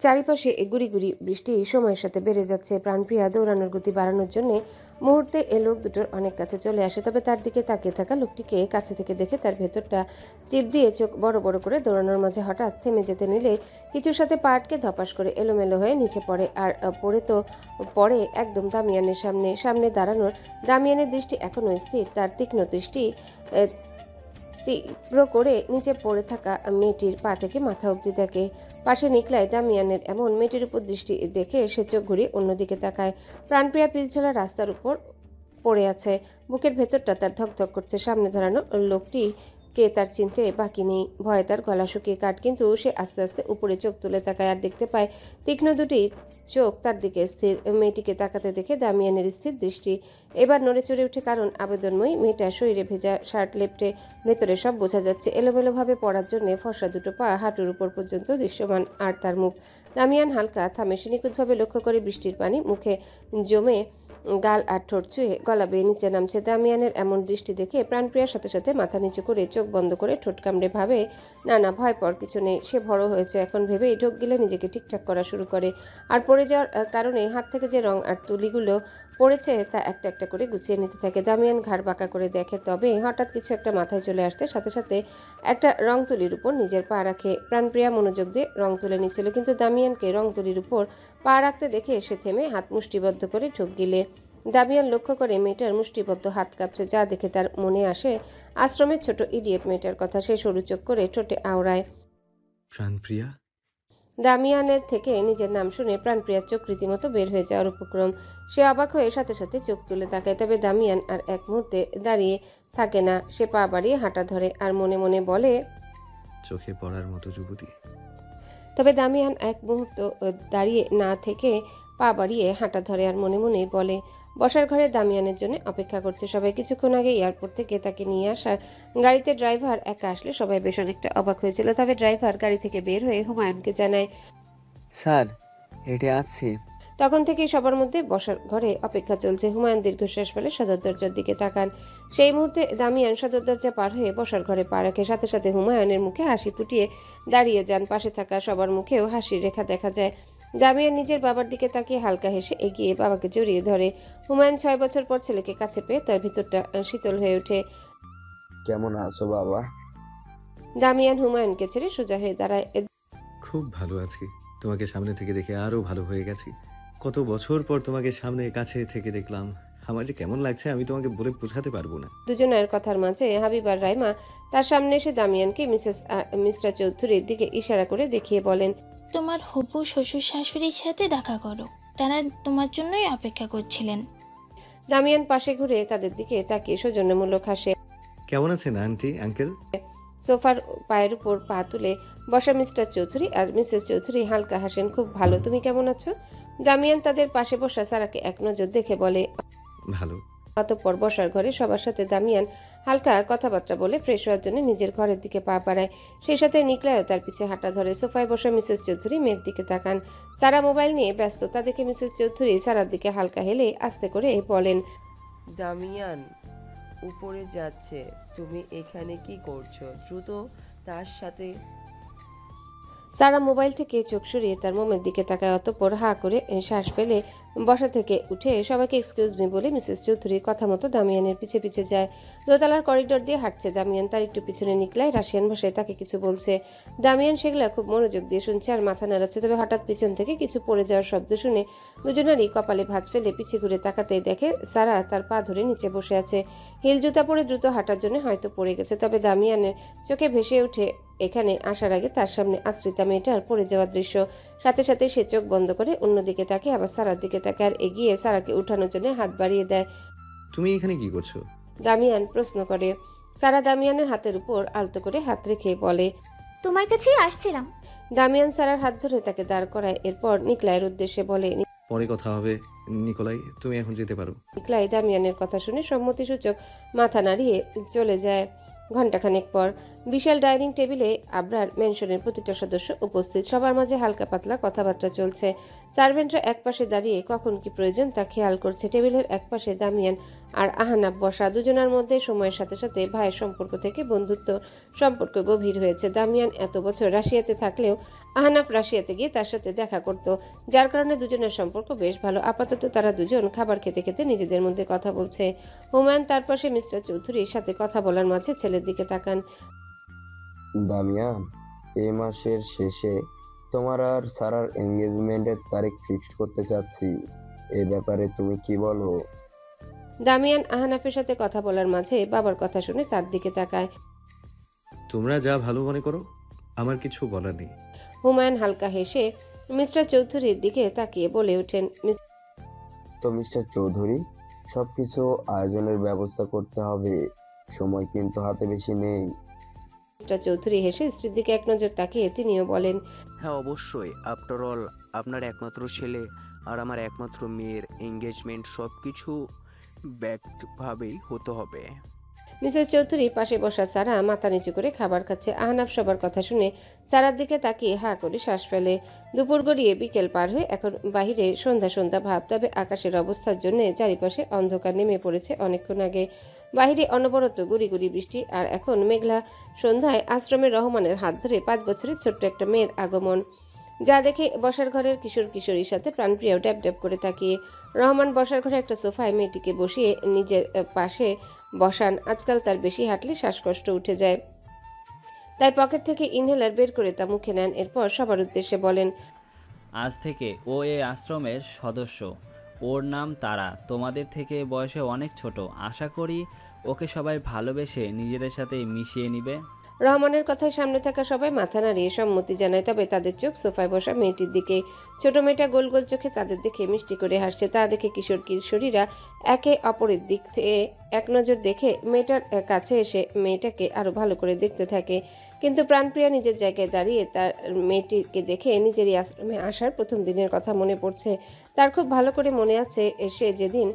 চারিপাশে গুড়ি গুড়ি বৃষ্টি সময়ের সাথে বেড়ে যাচ্ছে। প্রাণপ্রিয়া দৌড়ানোর গতি বাড়ানোর জন্য মুহূর্তে এ লোক দুটোর অনেক কাছে চলে আসে। তবে তার দিকে তাকিয়ে থাকা লোকটিকে কাছে থেকে দেখে তার ভেতরটা চিপ দিয়ে চোখ বড় বড় করে দৌড়ানোর মাঝে হঠাৎ থেমে যেতে নিলে কিছুর সাথে পা আটকে ধপাস করে এলোমেলো হয়ে নিচে পড়ে। আর পড়ে একদম দামিয়ানের সামনে দাঁড়ানোর দামিয়ানের দৃষ্টি এখনো স্থির। তার তীক্ষ্ণ দৃষ্টি তীব্র করে নিচে পড়ে থাকা মেয়েটির পা থেকে মাথা অবধি দেখে। পাশে নিকলায় দামিয়ানের এমন মেয়েটির উপর দৃষ্টি দেখে সে চোখ ঘুরিয়ে অন্যদিকে তাকায়। প্রাণপ্রিয়া পিছঝাড়া রাস্তার উপর পড়ে আছে। বুকের ভেতরটা তার ধকধক করছে। সামনে দাঁড়ানো লোকটি কে তার চিনতে বাকি নেই। ভয়ে তার গলা শুকিয়ে কাট, কিন্তু সে আস্তে আস্তে উপরে চোখ তুলে তাকায় আর দেখতে পায় তীক্ষ্ণ দুটি চোখ তার দিকে স্থির। মেয়েটিকে তাকাতে দেখে দামিয়ানের স্থির দৃষ্টি এবার নড়ে চড়ে উঠে, কারণ আবেদনময়ী মেয়েটার শরীরে ভেজা শার্ট লেপটে ভেতরে সব বোঝা যাচ্ছে। এলোমেলোভাবে পড়ার জন্য ফর্সা দুটো পা হাঁটুর উপর পর্যন্ত দৃশ্যমান, আর তার মুখ। দামিয়ান হালকা থামে। সে নিখুঁতভাবে লক্ষ্য করে বৃষ্টির পানি মুখে জমে গাল আর ঠোঁট ছুঁয়ে গলা বেয়ে নিচে নামছে। দামিয়ানের এমন দৃষ্টি দেখে প্রাণপ্রিয়ার সাথে সাথে মাথা নিচু করে চোখ বন্ধ করে ঠোঁট কামড়ে ভাবে, না ভয় পাওয়ার কিছু নেই, সে বড় হয়েছে এখন। ভেবেই ঢোক গিলে নিজেকে ঠিকঠাক করা শুরু করে। আর পড়ে যাওয়ার কারণে হাত থেকে যে রং আর তুলিগুলো পড়েছে তা একটা একটা করে গুছিয়ে নিতে থাকে। দামিয়ান ঘাড় বাঁকা করে দেখে, তবে হঠাৎ কিছু একটা মাথায় চলে আসতে সাথে সাথে একটা রং তুলির উপর নিজের পা রাখে। প্রাণপ্রিয়া মনোযোগ দিয়ে রং তুলে নিচ্ছিল, কিন্তু দামিয়ানকে রং তুলির উপর পা রাখতে দেখে সে থেমে হাত মুষ্টিবদ্ধ করে ঢোক গিলে। দামিয়ান লক্ষ্য করে মেয়েটার মুষ্টিবদ্ধ হাত কাঁপছে, যা দেখে তার মনে আসে আশ্রমের ছোট ইডিয়েট মেয়েটার কথা। সে সরু চোখ করে ঠোঁটে আওড়ায়, প্রাণপ্রিয়া। দামিয়ানের থেকে নিজের নাম শুনে প্রাণপ্রিয়ার চোখ রীতিমতো বের হয়ে যাওয়ার উপক্রম। সে অবাক হয়ে সাথে সাথে চোখ তুলে তাকায়, তবে দামিয়ান আর এক মুহূর্তে দাঁড়িয়ে থাকে না। সে পা বাড়িয়ে হাঁটা ধরে আর মনে মনে বলে, চোখে পড়ার মতো যুবতী। তবে দামিয়ান এক মুহূর্ত দাঁড়িয়ে না থেকে পা বাড়িয়ে হাঁটা ধরে আর মনে মনে বলে, বসার ঘরে দামিয়ানের জন্য অপেক্ষা করছে সবাই। কিছুক্ষণ আগে এয়ারপোর্ট থেকে তাকে নিয়ে আসার গাড়িতে ড্রাইভার একা আসলে সবাই বেশ অনেকটা অবাক হয়েছিল। তবে ড্রাইভার গাড়ি থেকে বের হয়ে হুমায়ুনকে জানায়, স্যার হেঁটে আসছি। তখন থেকেই সবার মধ্যে বসার ঘরে অপেক্ষা চলছে। হুমায়ুন দীর্ঘশ্বাস ফেলে সদর দরজার দিকে তাকান। সেই মুহূর্তে দামিয়ান সদর দরজা পার হয়ে বসার ঘরে পা রাখে। সাথে সাথে হুমায়ুনের মুখে হাসি ফুটিয়ে দাঁড়িয়ে যান। পাশে থাকা সবার মুখেও হাসির রেখা দেখা যায়। দামিয়ান নিজের বাবার দিকে তাকিয়ে হালকা হেসে এগিয়ে বাবাকে জড়িয়ে ধরে। হুমায়ুন 6 বছর পর ছেলেকে কাছে পেয়ে তার ভিতরটা শীতল হয়ে ওঠে। কেমন আছো বাবা? দামিয়ান হুমায়ুনকে ছেড়ে সোজা হয়ে দাঁড়ায়। খুব ভালো আছি, তোমাকে সামনে থেকে দেখে আরো ভালো হয়ে গেছি। কত বছর পর তোমাকে সামনে কাছে থেকে দেখলাম, আমার যে কেমন লাগছে আমি তোমাকে বলে বোঝাতে পারবো না। দুজনের কথার মাঝে হাবিব আর রাইমা তার সামনে এসে দামিয়ানকে মিস্টার চৌধুরীর দিকে ইশারা করে দেখিয়ে বলেন, তোমার হবু শ্বশুর শাশুড়ির সাথে দেখা করো, তারা তোমার জন্যই অপেক্ষা করছিলেন। দামিয়ান পাশে ঘুরে তাদের দিকে তাকিয়ে সৌজন্যমূলক হাসে। কেমন আছেন আন্টি আঙ্কেল? সোফার পায়ের উপর পা তুলে বসা মিস্টার চৌধুরী আর মিসেস চৌধুরী হালকা হাসেন। খুব ভালো, তুমি কেমন আছো? দামিয়ান তাদের পাশে বসা সারাকে এক নজর দেখে বলে, ভালো। অতঃপর বসার ঘরে সবার সাথে দামিয়ান হালকা কথাবার্তা বলে ফ্রেশ হওয়ার জন্য নিজের ঘরের দিকে পা বাড়ায়। সেই সাথে নিকলায়ও তার পিছে হাঁটা ধরে। সোফায় বসা মিসেস চৌধুরী মেয়ের দিকে তাকান। সারা মোবাইল নিয়ে ব্যস্ত, তা দেখে মিসেস চৌধুরী সারার দিকে হালকা হেলে আস্তে করে বলেন, দামিয়ান উপরে যাচ্ছে, তুমি এখানে কি করছো? দ্রুত তার সাথে। সারা মোবাইল থেকে চোখ সরিয়ে তার মোমের দিকে তাকায়। অতঃপর হা করে শ্বাস ফেলে বসা থেকে উঠে সবাইকে এক্সকিউজ মি বলে মিসেস চৌধুরীর কথা মতো দামিয়ানের পিছে পিছে যায়। দোতলার করিডোর দিয়ে হাঁটছে দামিয়ান। তার একটু পিছনে নিকলায় রাশিয়ান ভাষায় তাকে কিছু বলছে। দামিয়ান সেগুলা খুব মনোযোগ দিয়ে শুনছে আর মাথা নাড়াচ্ছে। তবে হঠাৎ পিছন থেকে কিছু পড়ে যাওয়ার শব্দ শুনে দুজনারই কপালে ভাঁজ ফেলে পিছে ঘুরে তাকাতেই দেখে সারা তার পা ধরে নিচে বসে আছে। হিল জুতা পরে দ্রুত হাঁটার জন্য হয়তো পড়ে গেছে। তবে দামিয়ানের চোখে ভেসে ওঠে এখানে আসার আগে তার সামনে আশ্রিতা মেয়েটার পড়ে যাওয়ার দৃশ্য। সাথে সাথে সে চোখ বন্ধ করে অন্যদিকে তাকে আবার সারার দিকে তাকে আর এগিয়ে সারাকে উঠানোর জন্য হাত বাড়িয়ে দেয়। তুমি এখানে কি করছো? দামিয়ান প্রশ্ন করে। সারা দামিয়ানের হাতের উপর আলতো করে হাত রেখে বলে, তোমার কাছেই আসছিলাম। দামিয়ান সারার হাত ধরে তাকে দাঁড় করায়। এরপর নিকলাইয়ের উদ্দেশ্যে বলে, পরে কথা হবে নিকোলাই, তুমি এখন যেতে পারো। নিকলাই দামিয়ানের কথা শুনে সম্মতিসূচক মাথা নাড়িয়ে চলে যায়। ঘণ্টাখানেক পর বিশাল ডাইনিং টেবিলে আবরার মেনশনের প্রতিটা সদস্য উপস্থিত, সবার মাঝে হালকা পাতলা কথাবার্তা চলছে। সার্ভেন্টরা একপাশে দাঁড়িয়ে কখন কি প্রয়োজন তা খেয়াল করছে। টেবিলের একপাশে দামিয়ান আর আহনাফ বসা, দুজনের মধ্যে সময়ের সাথে সাথে ভাইয়ের সম্পর্ক থেকে বন্ধুত্ব সম্পর্ক গভীর হয়েছে। দামিয়ান এত বছর রাশিয়াতে থাকলেও আহনাফ রাশিয়াতে গিয়ে তার সাথে দেখা করত, যার কারণে দুজনের সম্পর্ক বেশ ভালো। আপাতত তারা দুজন খাবার খেতে খেতে নিজেদের মধ্যে কথা বলছে। হুমায়ুন তার পাশে মিস্টার চৌধুরীর সাথে কথা বলার মাঝে ছেলের দিকে তাকান। দামিয়ান, এই মাসের শেষে তোমার আর সারার এঙ্গেজমেন্টের তারিখ ফিক্সড করতে চাচ্ছি। এই ব্যাপারে তুমি কি বলো? দামিয়ান আহনাফের সাথে কথা বলার মাঝে বাবার কথা শুনে তার দিকে তাকায়। তোমরা যা ভালো মনে করো, আমার কিছু বলার নেই। হুমায়ুন হালকা হেসে মিস্টার চৌধুরীর দিকে তাকিয়ে বলে ওঠেন, তো মিস্টার চৌধুরী, সবকিছু আয়োজনের ব্যবস্থা করতে হবে, সময় কিন্তু হাতে বেশি নেই। মিস্টার চৌধুরী হেসে স্ত্রীর দিকে এক নজর তাকিয়ে তিনিও বলেন, হ্যাঁ অবশ্যই, আফটার অল আপনার একমাত্র ছেলে আর আমার একমাত্র মেয়ের এঙ্গেজমেন্ট, সব কিছু ব্যক্তভাবেই হতে হবে। মিসেস চৌধুরী পাশে বসা সারা মাথা নিচু করে খাবার খাচ্ছে। আহনাফ সবার কথা শুনে সারার দিকে তাকিয়ে হা করে শ্বাস ফেলে। দুপুর গড়িয়ে বিকেল পার হয়ে এখন বাহিরে সন্ধ্যা সন্ধ্যা ভাব, তবে আকাশের অবস্থার জন্য চারিপাশে অন্ধকার নেমে পড়েছে অনেকক্ষণ আগে। বাহিরে অনবরত গুড়ি গুড়ি বৃষ্টি, আর এখন মেঘলা সন্ধ্যায় আশ্রমের রহমানের হাত ধরে 5 বছরের ছোট্ট একটা মেয়ের আগমন, যা দেখে বসার ঘরের কিশোর কিশোরীর সাথে প্রাণপ্রিয়াও ড্যাব ড্যাব করে তাকিয়ে। রহমান বসার ঘরে একটা সোফায় মেয়েটিকে বসিয়ে নিজের পাশে বসান। আজকাল তার বেশি হাঁটলে শ্বাসকষ্ট উঠে যায়, তাই পকেট থেকে ইনহেলার বের করে তা মুখে নেন। এরপর সবার উদ্দেশ্যে বলেন, আজ থেকে ও এই আশ্রমের সদস্য। ওর নাম তারা, তোমাদের থেকে বয়সে অনেক ছোট। আশা করি ওকে সবাই ভালোবেসে নিজেদের সাথে মিশিয়ে নিবে। রহমানের কথায় সামনে থাকা সবাই মাথা নাড়িয়ে সম্মতি জানায়, তবে তাদের চোখ সোফায় বসা মেয়েটির দিকে। ছোট মেয়েটা গোল গোল চোখে তাদের দেখে মিষ্টি করে হাসছে। তা দেখে কিশোর কিশোরীরা একে অপরের দিক থেকে এক নজর দেখে মেয়েটার কাছে এসে মেয়েটাকে আরো ভালো করে দেখতে থাকে। কিন্তু প্রাণপ্রিয়া নিজের জায়গায় দাঁড়িয়ে তার মেয়েটিকে দেখে নিজেরই আশ্রমে আসার প্রথম দিনের কথা মনে পড়ছে। তার খুব ভালো করে মনে আছে সে যেদিন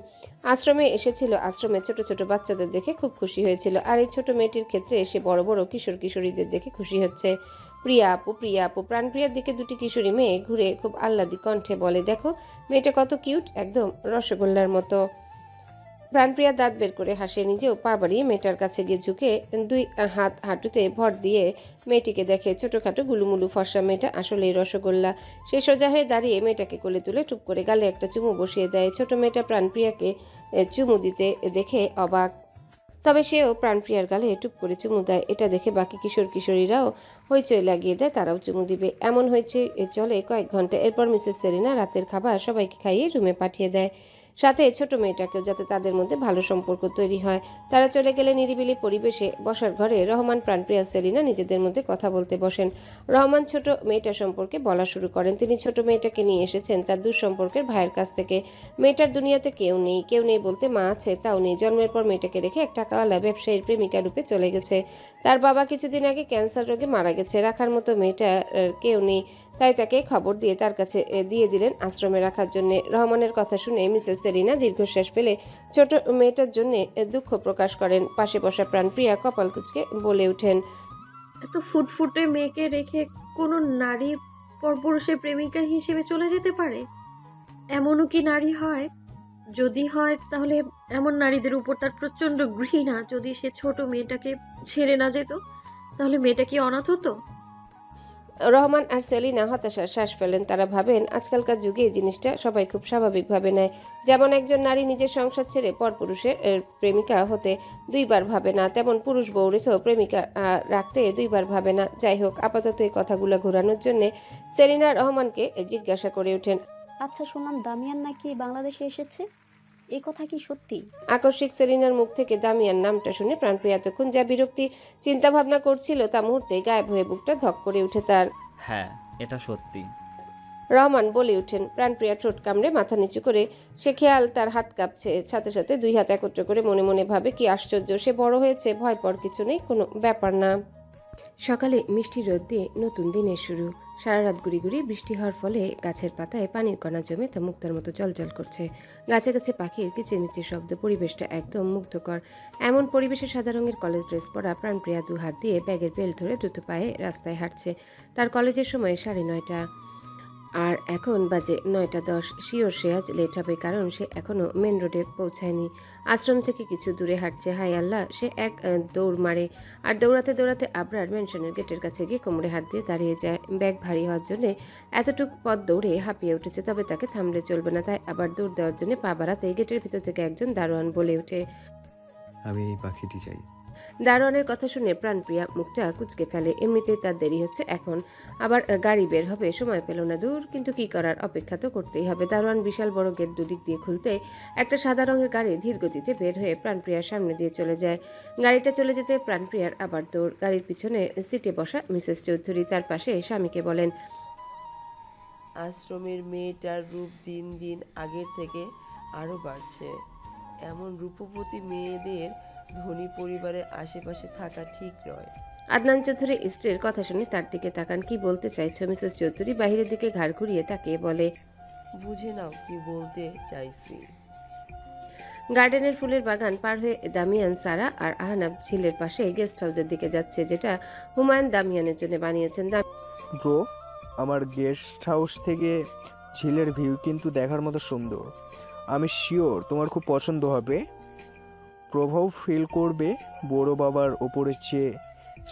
আশ্রমে এসেছিল, আশ্রমে ছোট ছোট বাচ্চাদের দেখে খুব খুশি হয়েছিল, আর এই ছোট মেয়েটির ক্ষেত্রে এসে বড় বড় কিশোর কিশোরীদের দেখে খুশি হচ্ছে। প্রিয়া আপু, প্রিয়া আপু। প্রাণপ্রিয়ার দিকে দুটি কিশোরী মেয়ে ঘুরে খুব আহ্লাদি কণ্ঠে বলে, দেখো মেয়েটা কত কিউট, একদম রসগোল্লার মতো। প্রাণপ্রিয়া দাঁত বের করে হাসে, নিজেও পা বাড়িয়ে মেয়েটার কাছে গিয়ে ঝুঁকে 2 হাত হাঁটুতে ভর দিয়ে মেয়েটিকে দেখে। ছোটখাটো গুলুমুলু ফর্সা মেয়েটা আসলেই রসগোল্লা। সে সোজা হয়ে দাঁড়িয়ে মেয়েটাকে কোলে তুলে টুপ করে গালে একটা চুমু বসিয়ে দেয়। ছোট মেয়েটা প্রাণপ্রিয়াকে চুমু দিতে দেখে অবাক, তবে সেও প্রাণপ্রিয়ার গালে টুপ করে চুমু দেয়। এটা দেখে বাকি কিশোর কিশোরীরাও হইচই লাগিয়ে দেয়, তারাও চুমু দিবে। এমন হইচই চলে কয়েক ঘন্টা। এরপর মিসেস সেলিনা রাতের খাবার সবাইকে খাইয়ে রুমে পাঠিয়ে দেয়, সাথে ছোট মেয়েটাকেও, যাতে তাদের মধ্যে ভালো সম্পর্ক তৈরি হয়। তারা চলে গেলে নিরিবিলি পরিবেশে বসার ঘরে রহমান, প্রাণপ্রিয়া, সেলিনা নিজেদের মধ্যে কথা বলতে বসেন। রহমান ছোট মেয়েটা সম্পর্কে বলা শুরু করেন। তিনি ছোট মেয়েটাকে নিয়ে এসেছেন তার দূর সম্পর্কের ভাইয়ের কাছ থেকে। মেয়েটার দুনিয়াতে কেউ নেই, কেউ নেই বলতে মা আছে তাও নেই। জন্মের পর মেয়েটাকে রেখে এক টাকাওয়ালা ব্যবসায়ীর প্রেমিকা রূপে চলে গেছে। তার বাবা কিছুদিন আগে ক্যান্সার রোগে মারা গেছে। রাখার মতো মেয়েটা কেউ নেই, তাই তাকে খবর দিয়ে তার কাছে দিয়ে দিলেন আশ্রমে রাখার জন্য। রহমানের কথা শুনে মিসেস সেলিনা দীর্ঘশ্বাস ফেলে ছোট মেয়েটার জন্য দুঃখ প্রকাশ করেন। পাশে বসা প্রাণপ্রিয়া কপাল কুঁচকে বলে ওঠেন, এত ফুটফুটে মেয়েকে রেখে কোনো নারী পরপুরুষের প্রেমিকা হিসেবে চলে যেতে পারে? এমনও কি নারী হয়? যদি হয় তাহলে এমন নারীদের উপর তার প্রচন্ড ঘৃণা। যদি সে ছোট মেয়েটাকে ছেড়ে না যেত তাহলে মেয়েটা কি অনাথ হতো? রহমান আর সেলিনা হতাশার শ্বাস ফেলেন। তারা ভাবেন আজকালকার যুগে এই জিনিসটা সবাই খুব স্বাভাবিকভাবে নেয়। যেমন একজন নারী নিজের সংসার ছেড়ে পরপুরুষের প্রেমিকা হতে 2 বার ভাবে না, তেমন পুরুষ বউ রেখেও প্রেমিকা রাখতে 2 বার ভাবে না। যাই হোক, আপাতত এই কথাগুলো ঘোরানোর জন্য সেলিনা রহমানকে জিজ্ঞাসা করে ওঠেন, আচ্ছা, শুনলাম দামিয়ান নাকি বাংলাদেশে এসেছে, এই কথা কি সত্যি? আকস্মিক সেলিনার মুখ থেকে দামিয়ান নামটা শুনে প্রাণপ্রিয়া এতক্ষণ যা বিরক্তি চিন্তা ভাবনা করছিল তা মুহূর্তে গায়েব হয়ে বুকটা ধক করে উঠে তার। হ্যাঁ, এটা সত্যি। রহমান বলে উঠেন। প্রাণপ্রিয়া ঠোঁট কামড়ে মাথা নিচু করে, সে খেয়াল তার হাত কাঁপছে। সাথে সাথে 2 হাত একত্র করে মনে মনে ভাবে, কি আশ্চর্য, সে বড় হয়েছে, ভয় পর কিছু নেই, কোনো ব্যাপার না। সকালে মিষ্টি রোদ দিয়ে নতুন দিনের শুরু। সারা রাত গুড়ি গুড়ি বৃষ্টি হওয়ার ফলে গাছের পাতায় পানির কণা জমে তা মুক্তার মতো জলজল করছে। গাছে গাছে পাখির কিচিরমিচির শব্দ, পরিবেশটা একদম মুগ্ধকর। এমন পরিবেশে সাদা রঙের কলেজ ড্রেস পরা প্রাণপ্রিয়া 2 হাত দিয়ে ব্যাগের বেল্ট ধরে দ্রুত পায়ে রাস্তায় হাঁটছে। তার কলেজের সময় 9:30, আর এখন বাজে 9:10। শিওর সে আজ লেট হবে, কারণ সে এখনো মেন রোডে পৌঁছায়নি। আশ্রম থেকে কিছু দূরে হাঁটছে। হায় আল্লাহ, সে এক দৌড় মারে, আর দৌড়াতে দৌড়াতে আবরার ম্যানশনের গেটের কাছে গিয়ে কোমরে হাত দিয়ে দাঁড়িয়ে যায়। ব্যাগ ভারী হওয়ার জন্য এতটুকু পথ দৌড়ে হাঁপিয়ে উঠেছে, তবে তাকে থামলে চলবে না, তাই আবার দৌড় দেওয়ার জন্য পা বাড়াতেই গেটের ভিতর থেকে একজন দারোয়ান বলে ওঠে, আমি এই পাখিটি চাই। দারোয়ানের কথা শুনে প্রাণপ্রিয়া মুখটা কুঁচকে ফেলে। এমনিতেই তার দেরি হচ্ছে, এখন আবার গাড়ি বের হবে, সময় পেল না। দূর, কিন্তু কি করার, অপেক্ষা তো করতেই হবে। দারোয়ান বিশাল বড় গেট দুদিক দিয়ে খুলতে একটা সাদা রঙের গাড়ি ধীর গতিতে বের হয়ে প্রাণপ্রিয়ার সামনে দিয়ে চলে যায়। গাড়িটা চলে যেতে প্রাণপ্রিয়ার আবার দৌড়। গাড়ির পিছনে সিটে বসা মিসেস চৌধুরী তার পাশে স্বামীকে বলেন, আশ্রমের মেয়েটার রূপ দিন দিন আগের থেকে আরও বাড়ছে। এমন রূপবতী মেয়েদের ধনী পরিবারের আশেপাশে থাকা ঠিক নয়। আদনান চৌধুরী স্ত্রীর কথা শুনে তার দিকে তাকান। কি বলতে চাইছো? মিসেস চৌধুরী বাহিরের দিকে ঘাড় ঘুরিয়ে তাকিয়ে বলে, বুঝে নাও কি বলতে চাইছি। গার্ডেনের ফুলের বাগান পার হয়ে দামিয়ান, সারা আর আহনাব ঝিলের পাশে গেস্ট হাউসের দিকে যাচ্ছে, যেটা হুমায়ুন দামিয়ানের জন্য বানিয়েছেন। ব্রো, আমার গেস্ট হাউস থেকে ঝিলের ভিউ কিন্তু দেখার মতো সুন্দর। আমি শিওর তোমার খুব পছন্দ হবে। প্রভাব ফিল করবে বড় বাবার ওপরের চেয়ে।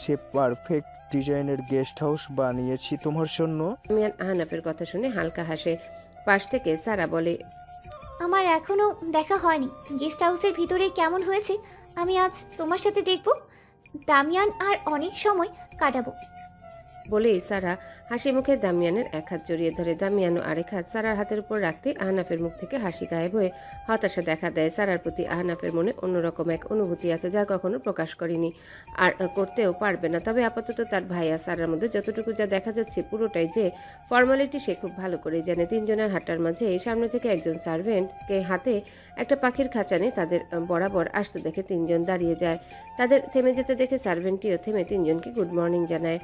সে পারফেক্ট ডিজাইনের গেস্ট হাউস বানিয়েছি তোমার জন্য। দামিয়ান আহনাফের কথা শুনে হালকা হাসে। পাশ থেকে সারা বলে, আমার এখনো দেখা হয়নি গেস্ট হাউসের ভিতরে কেমন হয়েছে। আমি আজ তোমার সাথে দেখব, দামিয়ান আর অনেক সময় কাটাবো। বলেই সারা হাসি মুখে দামিয়ানের এক হাত জড়িয়ে ধরে। দামিয়ানও আরেক হাত সারার হাতের উপর রাখতে আহনাফের মুখ থেকে হাসি গায়েব হয়ে হতাশা দেখা দেয়। সারার প্রতি আহনাফের মনে অন্যরকম এক অনুভূতি আছে, যা কখনো প্রকাশ করেনি আর করতেও পারবে না। তবে আপাতত তার ভাই আর সারার মধ্যে যতটুকু যা দেখা যাচ্ছে, পুরোটাই যে ফর্মালিটি সে খুব ভালো করেই জানে। তিনজনের হাঁটার মাঝে এই সামনে থেকে একজন সার্ভেন্টকে হাতে একটা পাখির খাঁচা নিয়ে তাদের বরাবর আসতে দেখে তিনজন দাঁড়িয়ে যায়। তাদের থেমে যেতে দেখে সার্ভেন্টটিও থেমে তিনজনকে গুড মর্নিং জানায়।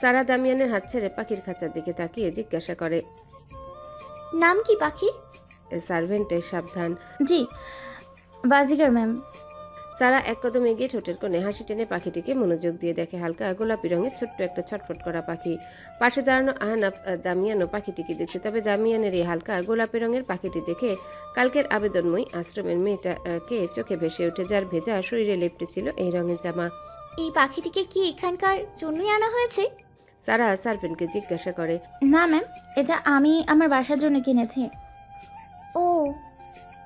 সারা দামিয়ানের হাত ছেড়ে পাখির খাঁচার দিকে তাকিয়ে জিজ্ঞাসা করে, নাম কি পাখির? সার্ভেন্টের সাবধান। জি, বাজিগার ম্যাম। সারা এক কদম এগিয়ে ঠোঁটের কোণে হাসি টেনে পাখিটিকে মনোযোগ দিয়ে দেখে। হালকা গোলাপি রঙের ছোট্ট একটা ছটফট করা পাখি। পাশে দাঁড়ানো আহনাফ দামিয়ানও পাখিটিকে দেখছে, তবে দামিয়ানের এই হালকা গোলাপি রঙের পাখিটি দেখে কালকের আবেদনময়ী আশ্রমের মেয়েটাকে চোখে ভেসে ওঠে, যার ভেজা শরীরে লেপ্টে ছিল এই রঙের জামা। এই পাখিটিকে কি এখানকার জন্যই আনা হয়েছে? সারা সার্ভেন্টকে জিজ্ঞাসা করে। না ম্যাম, এটা আমি আমার বাসার জন্য কিনেছি। ও,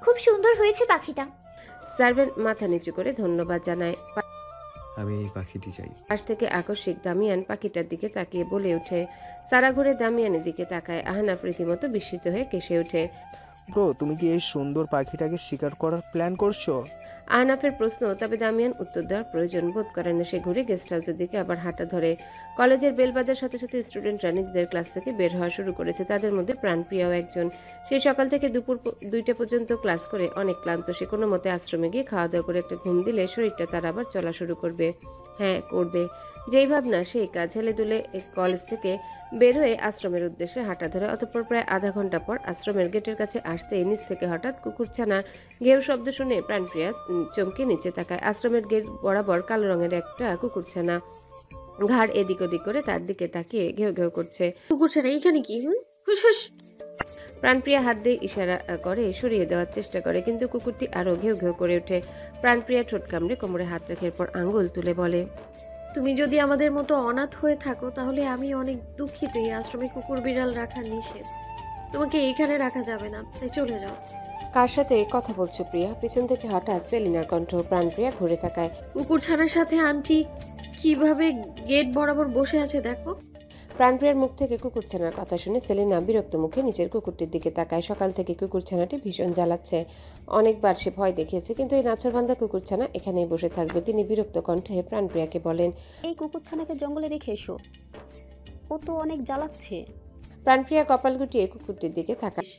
খুব সুন্দর হয়েছে পাখিটা। সার্ভেন্ট মাথা নিচু করে ধন্যবাদ জানায়। আমি এই পাখিটি চাই। পাশ থেকে আকস্মিক দামিয়ান পাখিটার দিকে তাকিয়ে বলে ওঠে। সারা ঘুরে দামিয়ানের দিকে তাকায়। আহনাফ রীতিমতো বিস্মিত হয়ে কেসে ওঠে। ব্রো, তুমি কি এই সুন্দর পাখিটাকে শিকার করার প্ল্যান করছো? আহনাফের প্রশ্ন, তবে দামিয়ান উত্তর দেওয়ার প্রয়োজন বোধ করে না। সে ঘুরে গেস্ট হাউসের দিকে আবার হাঁটা ধরে। কলেজের বেল বাজার সাথে সাথে স্টুডেন্টরা নিজেদের ক্লাস থেকে বের হওয়া শুরু করেছে। তাদের মধ্যে প্রাণপ্রিয়াও একজন। সেই সকাল থেকে দুপুর 2টা পর্যন্ত ক্লাস করে অনেক ক্লান্ত। সে কোনো মতে আশ্রমে গিয়ে খাওয়া দাওয়া করে একটা ঘুম দিলে শরীরটা তার আবার চলা শুরু করবে। হ্যাঁ, করবে। যেই ভাবনা সেই কাজ। হেলে দুলে কলেজ থেকে বের হয়ে আশ্রমের উদ্দেশ্যে হাঁটা ধরে। অতঃপর প্রায় আধা ঘন্টা পর আশ্রমের গেটের কাছে আসতেই নিচ থেকে হঠাৎ কুকুরছানার ঘেউ শব্দ শুনে প্রাণপ্রিয়া চমকে নিচে তাকায়। আশ্রমের গেট বরাবর কালো রঙের একটা কুকুরছানা ঘাড় এদিক ওদিক করে তার দিকে তাকিয়ে ঘেউ ঘেউ করছে। কুকুরছানা এখানে কি? হুস। প্রাণপ্রিয়া হাত দিয়ে ইশারা করে সরিয়ে দেওয়ার চেষ্টা করে, কিন্তু কুকুরটি আরো ঘেউ ঘেউ করে ওঠে। প্রাণপ্রিয়া ঠোঁট কামড়ে কোমরে হাত রাখে, পর আঙ্গুল তুলে বলে, তুমি যদি আমাদের মতো অনাথ হয়ে থাকো তাহলে আমি অনেক দুঃখিত। এই আশ্রমে কুকুর বিড়াল রাখা নিষেধ। তোমাকে এখানে রাখা যাবে না, তাই চলে যাও। কার সাথে কথা বলছো প্রিয়া? পিছন থেকে হঠাৎ সেলিনার কণ্ঠ। প্রাণপ্রিয়া ঘুরে তাকায়। কুকুরছানার সাথে আন্টি কিভাবে গেট বরাবর বসে আছে দেখো। প্রাণপ্রিয়ার মুখ থেকে কুকুরছানার কথা শুনে সেলিনা বিরক্ত মুখে নিচের কুকুরটির দিকে তাকায়। সকাল থেকে কুকুরছানাটি ভীষণ জ্বালাচ্ছে। অনেকবার সে ভয় দেখিয়েছে, কিন্তু এই নাছরবান্ধা কুকুরছানা এখানেই বসে থাকবে। তিনি বিরক্ত কণ্ঠে প্রাণপ্রিয়াকে বলেন, এই কুকুরছানাকে জঙ্গলে রেখে এসো, ও তো অনেক জ্বালাচ্ছে। প্রাণপ্রিয়া কপাল গুটিয়ে কুকুরটির দিকে তাকায়।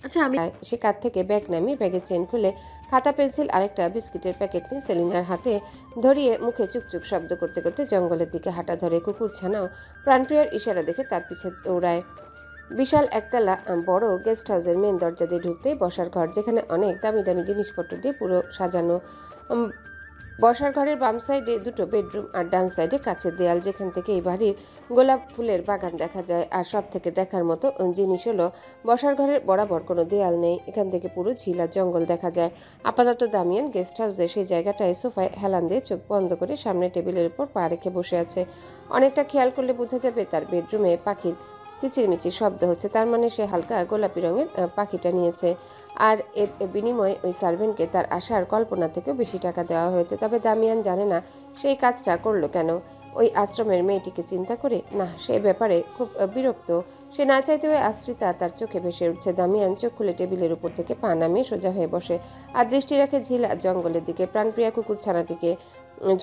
আচ্ছা আমি সে কাঁধ থেকে ব্যাগ নামিয়ে ব্যাগের চেন খুলে খাতা পেন্সিল আরেকটা বিস্কিটের প্যাকেট নিয়ে সেলিনার হাতে ধরিয়ে মুখে চুকচুক শব্দ করতে করতে জঙ্গলের দিকে হাঁটা ধরে। কুকুর ছানাও প্রাণপ্রিয়ার ইশারা দেখে তার পিছে দৌড়ায়। বিশাল একতলা বড় গেস্ট হাউসের মেন দরজা দিয়ে ঢুকতেই বসার ঘর, যেখানে অনেক দামি দামি জিনিসপত্র দিয়ে পুরো সাজানো। বসার ঘরের বাম সাইডে দুটো বেডরুম আর ডান সাইডে কাছের দেয়াল, যেখান থেকে এই বাড়ির গোলাপ ফুলের বাগান দেখা যায়। আর সব থেকে দেখার মতো জিনিস হলো বসার ঘরের বরাবর কোনো দেয়াল নেই, এখান থেকে পুরো ঝিল আর জঙ্গল দেখা যায়। আপাতত দামিয়ান গেস্ট হাউসে সেই জায়গাটায় সোফায় হেলান দিয়ে চোখ বন্ধ করে সামনে টেবিলের উপর পা রেখে বসে আছে। অনেকটা খেয়াল করলে বোঝা যাবে তার বেডরুমে পাখির কিচিরমিচির শব্দ হচ্ছে, তার মানে সে হালকা গোলাপি রঙের পাখিটা নিয়েছে। আর এর বিনিময়ে ওই সার্ভেন্টকে তার আশার কল্পনা থেকেও বেশি টাকা দেওয়া হয়েছে। তবে দামিয়ান জানে না সেই কাজটা করলো কেন। ওই আশ্রমের মেয়েটিকে চিন্তা করে? না, সে ব্যাপারে খুব বিরক্ত। সে না চাইতে ওই আশ্রিতা তার চোখে ভেসে উঠছে। দামিয়ান চোখ খুলে টেবিলের উপর থেকে পা নামিয়ে সোজা হয়ে বসে আর দৃষ্টি রাখে ঝিল আর জঙ্গলের দিকে। প্রাণপ্রিয়া কুকুর ছানাটিকে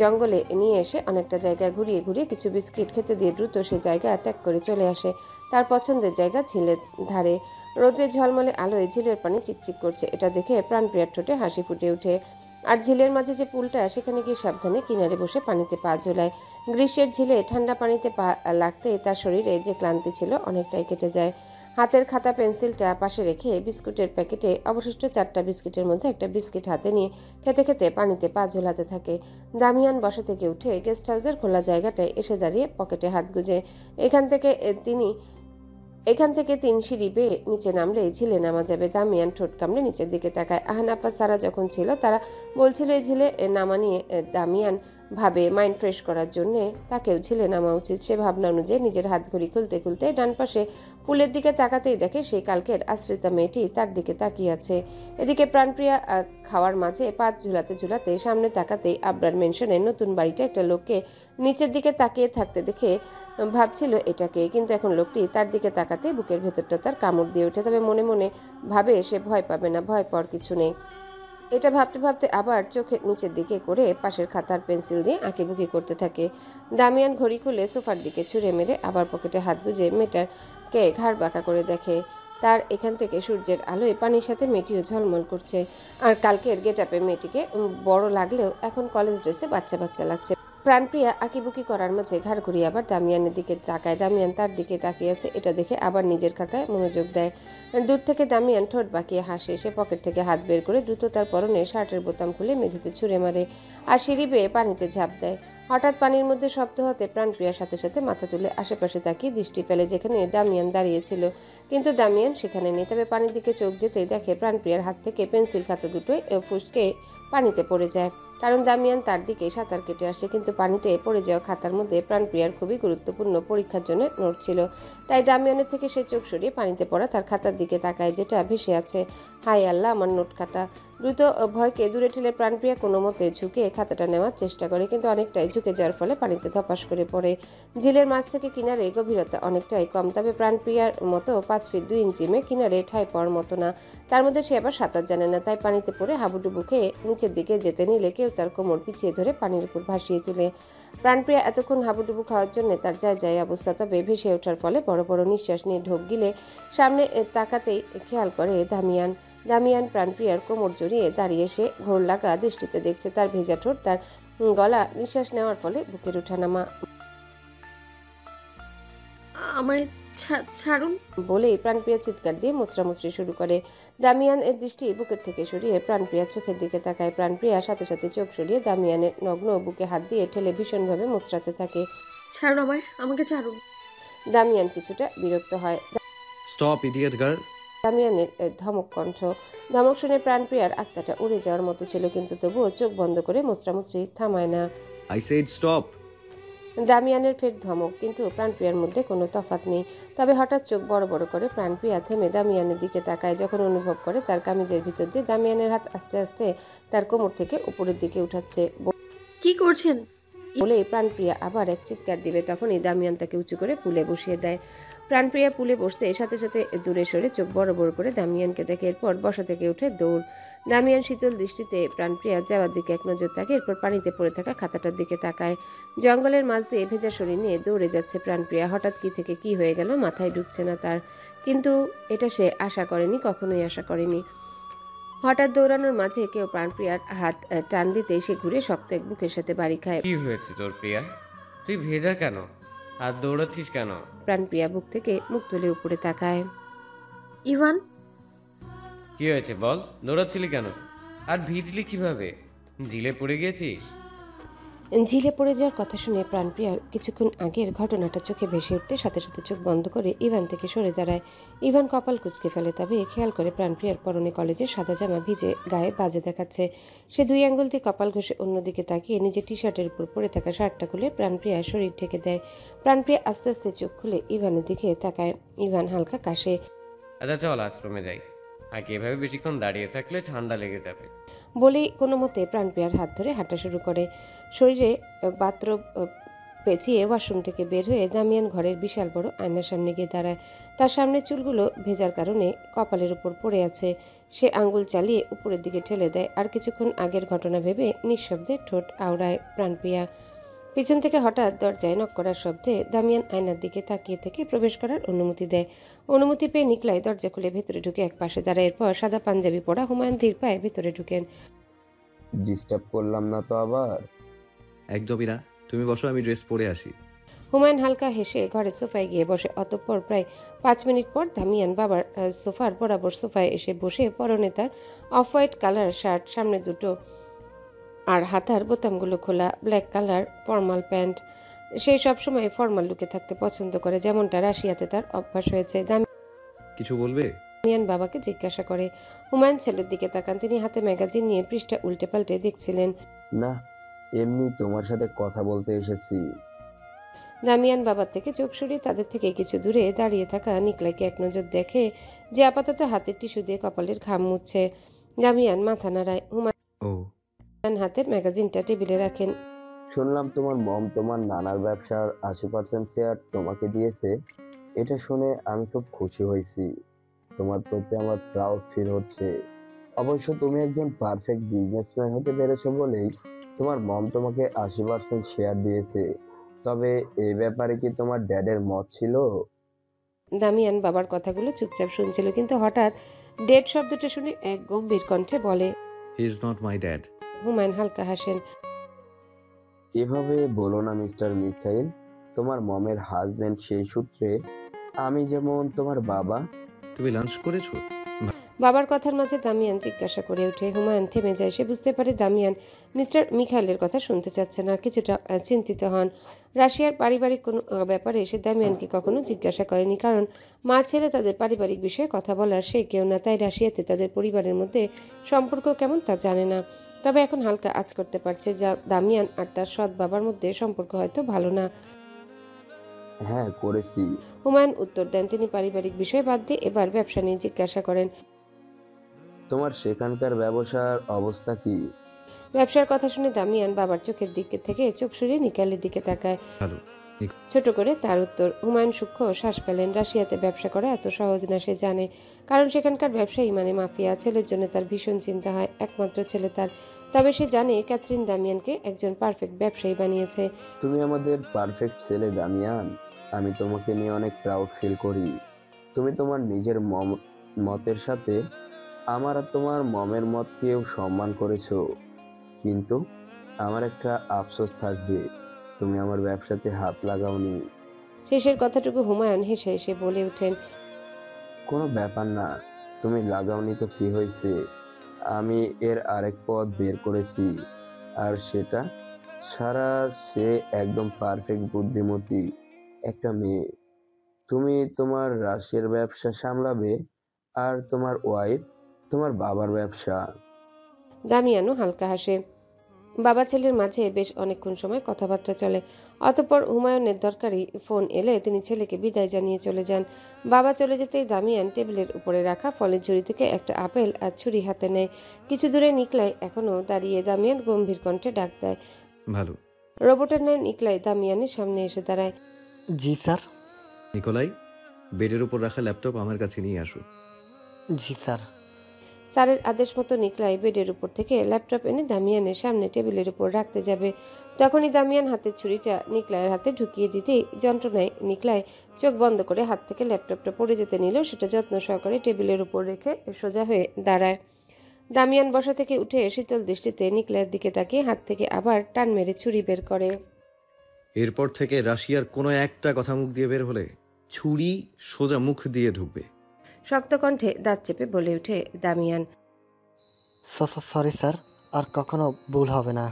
জঙ্গলে নিয়ে এসে অনেকটা জায়গায় ঘুরিয়ে ঘুরিয়ে কিছু বিস্কিট খেতে দিয়ে দ্রুত সে জায়গা ত্যাগ করে চলে আসে তার পছন্দের জায়গা ঝিলের ধারে। রোদে ঝলমলে আলোয় ঝিলের পানি চিকচিক করছে, এটা দেখে প্রাণপ্রিয়ার ঠোঁটে হাসি ফুটে ওঠে। আর ঝিলের মাঝে যে পুলটা, সেখানে গিয়ে সাবধানে কিনারে বসে পানিতে পা ঝোলায়। গ্রীষ্মের ঝিলে ঠান্ডা পানিতে পা লাগতে তার শরীরে যে ক্লান্তি ছিল অনেকটাই কেটে যায়। হাতের খাতা পেন্সিলটা পাশে রেখে বিস্কুটের প্যাকেটে অবশিষ্ট 4টা বিস্কিটের মধ্যে একটা বিস্কিট হাতে নিয়ে খেতে খেতে পানিতে পা ঝোলাতে থাকে। দামিয়ান বসা থেকে উঠে গেস্ট হাউসের খোলা জায়গাটায় এসে দাঁড়িয়ে পকেটে হাত গুজে এখান থেকে 3 সিঁড়ি বেয়ে নিচে নামলে ঝিলে নামা যাবে। দামিয়ান ঠোঁট কামড়ে নিচের দিকে তাকায়। আহনাফা সারা যখন ছিল তারা বলছিল এই ঝিলে নামা নিয়ে। দামিয়ান ভাবে মাইন্ড ফ্রেশ করার জন্যে তাকেও ঝিলে নামা উচিত। সে ভাবনা অনুযায়ী নিজের হাত ঘড়ি খুলতে খুলতে ডান পাশে পুলের দিকে তাকাতেই দেখে সেই কালকের আশ্রিতা মেয়েটি তার দিকে তাকিয়ে আছে। এদিকে প্রাণপ্রিয়া খাওয়ার মাঝে পা ঝুলাতে ঝুলাতে সামনে তাকাতেই আবরার মেনশনের নতুন বাড়িটা একটা লোককে নিচের দিকে তাকিয়ে থাকতে দেখে ভাবছিল এটাকে, কিন্তু এখন লোকটি তার দিকে তাকাতে বুকের ভেতরটা তার কামড় দিয়ে ওঠে। তবে মনে মনে ভাবে সে ভয় পাবে না, ভয় পাওয়ার কিছু নেই। এটা ভাবতে ভাবতে আবার চোখের নিচের দিকে করে পাশের খাতার পেন্সিল দিয়ে আঁকিবুকি করতে থাকে। দামিয়ান ঘড়ি খুলে সোফার দিকে ছুঁড়ে মেরে আবার পকেটে হাত গুজে মেয়েটাকে ঘাড় বাঁকা করে দেখে। তার এখান থেকে সূর্যের আলোয় পানির সাথে মেয়েটিও ঝলমল করছে। আর কালকের গেটআপে মেয়েটিকে বড় লাগলেও এখন কলেজ ড্রেসে বাচ্চা বাচ্চা লাগছে। প্রাণপ্রিয়া আঁকিবুকি করার মাঝে ঘাড় ঘুরিয়ে আবার দামিয়ানের দিকে তাকায়। দামিয়ান তার দিকে তাকিয়ে আছে, এটা দেখে আবার নিজের খাতায় মনোযোগ দেয়। দূর থেকে দামিয়ান ঠোঁট বাঁকিয়ে হাসে। সে পকেট থেকে হাত বের করে দ্রুত তার পরনে শার্টের বোতাম খুলে মেঝেতে ছুঁড়ে মারে আর সিঁড়ি বেয়ে পানিতে ঝাঁপ দেয়। হঠাৎ পানির মধ্যে শব্দ হতে প্রাণপ্রিয়ার সাথে সাথে মাথা তুলে আশেপাশে তাকিয়ে দৃষ্টি ফেলে যেখানে দামিয়ান দাঁড়িয়েছিল, কিন্তু দামিয়ান সেখানে নেই। তবে পানির দিকে চোখ যেতে দেখে প্রাণপ্রিয়ার হাত থেকে পেন্সিল খাতা দুটোই ফুসকে পানিতে পড়ে যায়। কারণ দামিয়ান তার দিকে সাঁতার কেটে আসে, কিন্তু পানিতে পড়ে যাওয়া খাতার মধ্যে প্রাণপ্রিয়ার খুবই গুরুত্বপূর্ণ পরীক্ষার জন্য নোট ছিল। তাই দামিয়ানের থেকে সে চোখ সরিয়ে পানিতে পড়া তার খাতার দিকে তাকায়, যেটা ভেসে আছে। হায় আল্লাহ, আমার নোট খাতা! দ্রুত ভয়কে দূরে ঠেলে প্রাণপ্রিয়া কোনো মতে ঝুঁকে খাতাটা নেওয়ার চেষ্টা করে, কিন্তু অনেকটাই ঝুঁকে যাওয়ার ফলে পানিতে ধপাস করে পড়ে। ঝিলের মাছ থেকে কিনারে গভীরতা অনেকটাই কম, তবে প্রাণপ্রিয়ার মতো 5 ফিট 2 ইঞ্চি মেয়ে কিনারে ঠাঁই পাওয়ার মতো না। তার মধ্যে সে আবার সাঁতার জানে না, তাই পানিতে পড়ে হাবুডুবু খেয়ে নিচের দিকে যেতে নিলে কেউ তার কোমর পিছিয়ে ধরে পানির উপর ভাসিয়ে তুলে। প্রাণপ্রিয়া এতক্ষণ হাবুডুবু খাওয়ার জন্য তার যায় অবস্থা, তবে ভেসে ওঠার ফলে বড় বড় নিঃশ্বাস নিয়ে ঢোক গিলে সামনে তাকাতেই খেয়াল করে দামিয়ান প্রাণপ্রিয়ার কোমর জড়িয়ে দাঁড়িয়ে সে ঘোর লাগা দৃষ্টিতে দেখছে তার ভেজা ঠোঁট, তার গলা নিঃশ্বাস নেওয়ার ফলে বুকের ওঠানামা। আমায় ছাড়ুন বলেই প্রাণপ্রিয়া চিৎকার দিয়ে মোচড়ামুচড়ি শুরু করে। দামিয়ান এর দৃষ্টি বুকের থেকে সরিয়ে প্রাণপ্রিয়ার চোখের দিকে তাকায়। প্রাণপ্রিয়া সাথে সাথে চোখ সরিয়ে দামিয়ানের নগ্ন বুকে হাত দিয়ে ঠেলে ভীষণভাবে মোচড়াতে থাকে। ছাড়ুন আমাকে ছাড়ুন। দামিয়ান কিছুটা বিরক্ত হয়। Stop idiot girl! দামিয়ানের ধমক কণ্ঠ। ধমক শুনে প্রাণপ্রিয়ার আত্মাটা উড়ে যাওয়ার মতো ছিল, কিন্তু তবুও চোখ বন্ধ করে মোচড়ামুচড়ি থামায় না। I said stop! দামিয়ানের ফের ধমক, কিন্তু প্রাণপ্রিয়ার মধ্যে কোনো তফাৎ নেই। তবে হঠাৎ চোখ বড় বড় করে প্রাণপ্রিয়া থেমে দামিয়ানের দিকে তাকায়, যখন অনুভব করে তার কামিজের ভিতর দিয়ে দামিয়ানের হাত আস্তে আস্তে তার কোমর থেকে উপরের দিকে উঠাচ্ছে। কি করছেন? বলেই প্রাণপ্রিয়া আবার এক চিৎকার দিবে, তখনই দামিয়ান তাকে উঁচু করে পুলে বসিয়ে দেয়। প্রাণপ্রিয়া পুলে বসতে সাথে সাথে দূরে সরে চোখ বড় বড় করে দামিয়ানকে দেখে, এরপর বসা থেকে উঠে দৌড়। দামিয়ান শীতল দৃষ্টিতে প্রাণপ্রিয়া যাওয়ার দিকে এক নজর তাকে, এরপর পানিতে পড়ে থাকা খাতাটার দিকে তাকায়। জঙ্গলের মাঝ দিয়ে ভেজা শরীর নিয়ে দৌড়ে যাচ্ছে প্রাণপ্রিয়া। হঠাৎ কি থেকে কি হয়ে গেল মাথায় ঢুকছে না তার, কিন্তু এটা সে আশা করেনি, কখনোই আশা করেনি। হঠাৎ দৌড়ানোর মাঝে কেউ প্রাণপ্রিয়ার হাত টান দিতে সে ঘুরে শক্ত এক বুকের সাথে বাড়ি খায়। কি হয়েছে তোর প্রিয়া? তুই ভেজা কেন আর দৌড়াচ্ছিস কেন? প্রাণপ্রিয়া বুক থেকে মুখ তুলে উপরে তাকায়। ইভান, কি হয়েছে বল, দৌড়াচ্ছিলি কেন আর ভিজলি কিভাবে? ঝিলে পড়ে গেছিস? ঝিলে পড়ে যাওয়ার কথা শুনে প্রাণপ্রিয়ার কিছুক্ষণ আগের ঘটনাটা চোখে ভেসে উঠতে সাথে সাথে চোখ বন্ধ করে ইভান থেকে সরে দাঁড়ায়। ইভান কপাল কুঁচকে ফেলে, তবে খেয়াল করে প্রাণপ্রিয়ার পরনে কলেজের সাদা জামা ভিজে গায়ে বাজে দেখাচ্ছে। সে দুই আঙ্গুল দিয়ে কপাল ঘষে অন্যদিকে তাকিয়ে নিজের টি শার্টের উপর পরে থাকা শার্টটা খুলে প্রাণপ্রিয়ার শরীর ঢেকে দেয়। প্রাণপ্রিয়া আস্তে আস্তে চোখ খুলে ইভানের দিকে তাকায়। ইভান হালকা কাশে। আচ্ছা চল আশ্রমে যাই, আগে এভাবে বেশিক্ষণ দাঁড়িয়ে থাকলে ঠান্ডা লেগে যাবে। বলেই কোনো মতে প্রাণপ্রিয়ার হাত ধরে হাঁটা শুরু করে। শরীরে বাথরোব পেঁচিয়ে ওয়াশরুম থেকে বের হয়ে দামিয়ান ঘরের বিশাল বড় আয়নার সামনে গিয়ে দাঁড়ায়। তার সামনে চুলগুলো ভেজার কারণে কপালের উপর পড়ে আছে। সে আঙ্গুল চালিয়ে উপরের দিকে ঠেলে দেয়, আর কিছুক্ষণ আগের ঘটনা ভেবে নিঃশব্দে ঠোঁট আওড়ায় প্রাণপ্রিয়া। পিছন থেকে হঠাৎ দরজায় নক করার শব্দে দামিয়ান আয়নার দিকে তাকিয়ে থেকে প্রবেশ করার অনুমতি দেয়। অনুমতি পেয়ে নিকলাই দরজা খুলে ভেতরে ঢুকে এক পাশে দাঁড়ায়। এরপর সাদা পাঞ্জাবি পরা হুমায়ুন ধীর পায়ে ভেতরে ঢুকেন। ডিস্টার্ব করলাম না তো আবার? একদমই না, তুমি বসো, আমি ড্রেস পরে আসি। হুমায়ুন হালকা হেসে ঘরের সোফায় গিয়ে বসে। অতঃপর প্রায় 5 মিনিট পর দামিয়ান বাবার সোফার বরাবর সোফায় এসে বসে পরনে তার অফ হোয়াইট কালার শার্ট, সামনে দুটো আর হাতার বোতামগুলো খোলা ব্ল্যাক কালার ফর্মাল প্যান্ট। সে সবসময় ফর্মাল লুকে থাকতে পছন্দ করে, যেমনটা রাশিয়াতে তার অভ্যাস হয়েছে। কিছু বলবে? দামিয়ান বাবাকে জিজ্ঞাসা করে। হুমায়ুন ছেলের দিকে তাকান। তিনি হাতে ম্যাগাজিন নিয়ে পৃষ্ঠা উল্টে পাল্টে দেখছিলেন। না, এমনি তোমার সাথে কথা বলতে এসেছি। দামিয়ান বাবার থেকে চোখ সরিয়ে তাদের থেকে কিছু দূরে দাঁড়িয়ে থাকা নিকলাইকে এক নজর দেখে, যে আপাতত হাতের টিস্যু দিয়ে কপালের ঘাম মুছছে। দামিয়ান মাথা নাড়ায়। হুমায়ুন হাতের ম্যাগাজিনটা টেবিলে রাখেন। শুনলাম তোমার মম তোমার নানার ব্যবসার 80% শেয়ার তোমাকে দিয়েছে। এটা শুনে আমি খুব খুশি হয়েছি। তোমার প্রতি আমার প্রাউড ফিল হচ্ছে। অবশ্য তুমি একজন পারফেক্ট বিজনেসম্যান হতে পেরেছো বলেই তোমার মম তোমাকে 80% শেয়ার দিয়েছে। তবে এই ব্যাপারে কি তোমার ড্যাডের মত ছিল? দামিয়ান বাবার কথাগুলো চুপচাপ শুনছিল, কিন্তু হঠাৎ ড্যাড শব্দটা শুনে এক গম্ভীর কণ্ঠে বলে, he is not my dad. Humayun হালকা হাসেন। এভাবে বলো না মিস্টার মিখাইল। তোমার মমের হাজবেন্ড, সেই সূত্রে আমি যেমন তোমার বাবা। তুমি লাঞ্চ করেছো? বাবার কথার মাঝে দামিয়ান জিজ্ঞাসা করে ওঠে। হুমায়ুন থেমে যায়। সে বুঝতে পারে দামিয়ান মিস্টার মিখাইলের কথা শুনতে চাচ্ছে না। কিছুটা চিন্তিত হন। রাশিয়ার পারিবারিক কোনো ব্যাপারে সে দামিয়ানকে কখনো জিজ্ঞাসা করেনি, কারণ মা ছেলে তাদের পারিবারিক বিষয়ে কথা বলার সে কেউ না। তাই রাশিয়াতে তাদের পরিবারের মধ্যে সম্পর্ক কেমন তা জানে না। তবে এখন হালকা আঁচ করতে পারছে, যা দামিয়ান আর তার সৎ বাবার মধ্যে সম্পর্ক হয়তো ভালো না। হ্যাঁ করেছি। হুমায়ুন উত্তর দেন। তিনি পারিবারিক বিষয় বাদ দিয়ে এবার ব্যবসা নিয়ে জিজ্ঞাসা করেন। তোমার সেখানকার ব্যবসার অবস্থা কি? ব্যবসার কথা শুনে দামিয়ান বাবার চোখের দিকে থেকে চোখ সরিয়ে নিকালের দিকে তাকায়। ছোট করে তার উত্তর। হুমায়ুন সূক্ষ্ম শ্বাস ফেলেন। রাশিয়াতে ব্যবসা করা এত সহজ না সে জানে, কারণ সেখানকার ব্যবসায়ী মানে মাফিয়া। ছেলের জন্য তার ভীষণ চিন্তা হয়, একমাত্র ছেলে তার। তবে সে জানে ক্যাথরিন দামিয়ানকে একজন পারফেক্ট ব্যবসায়ী বানিয়েছে। তুমি আমাদের পারফেক্ট ছেলে দামিয়ান। আমি তোমাকে নিয়ে অনেক প্রাউড ফিল করি। তুমি তোমার নিজের মতের সাথে আমার আর তোমার মমের মতকেও সম্মান করেছো। কিন্তু আমার একটা আফসোস থাকবে, তুমি আমার ব্যবসাতে হাত লাগাওনি। শেষের কথাটুকু হুমায়ুন হেসে হেসে বলে ওঠেন, কোনো ব্যাপার না, তুমি লাগাওনি তো কি হয়েছে? আমি এর আরেক পথ বের করেছি, আর সেটা সারা, সে একদম পারফেক্ট বুদ্ধিমতী একটা মেয়ে। তুমি তোমার রাশিয়ার ব্যবসা সামলাবে, আর তোমার ওয়াইফ তোমার বাবার ব্যবসা। দামিয়ানও হালকা হাসে। বাবা ছেলের মাঝে বেশ অনেকক্ষণ সময় কথাবার্তা চলে। অতঃপর হুমায়ুনের দরকারি ফোন এলে তিনি ছেলেকে বিদায় জানিয়ে চলে যান। বাবা চলে যেতেই দামিয়ান টেবিলের উপরে রাখা ফলের ঝুড়ি থেকে একটা আপেল আর ছুরি হাতে নেয়। কিছু দূরে নিকলাই এখনো দাঁড়িয়ে। দামিয়ান গম্ভীর কণ্ঠে ডাক দেয়, ভালো, রোবটের ন্যায় নিকলাই দামিয়ানের সামনে এসে দাঁড়ায়। জি স্যার। নিকোলাই, বেডের উপর রাখা ল্যাপটপ আমার কাছে নিয়ে আসো। জি স্যার। স্যারের আদেশ মতো নিকলাই বেডের উপর থেকে ল্যাপটপ এনে দামিয়ানের সামনে টেবিলের উপর রাখতে যাবে, তখনই দামিয়ান হাতের ছুরিটা নিকলাইয়ের হাতে ঢুকিয়ে দিতেই যন্ত্রণায় নিকলাই চোখ বন্ধ করে হাত থেকে ল্যাপটপটা পড়ে যেতে নিল। সেটা যত্ন সহকারে টেবিলের উপর রেখে সোজা হয়ে দাঁড়ায়। দামিয়ান বসা থেকে উঠে শীতল দৃষ্টিতে নিকলাইয়ের দিকে তাকিয়ে হাত থেকে আবার টান মেরে ছুরি বের করে। এরপর থেকে রাশিয়ার কোনো একটা কথা মুখ দিয়ে বের হলে ছুরি সোজা মুখ দিয়ে ঢুকবে। শক্ত কণ্ঠে দাঁত চেপে বলে ওঠে দামিয়ান। সরি স্যার, আর কখনো ভুল হবে না।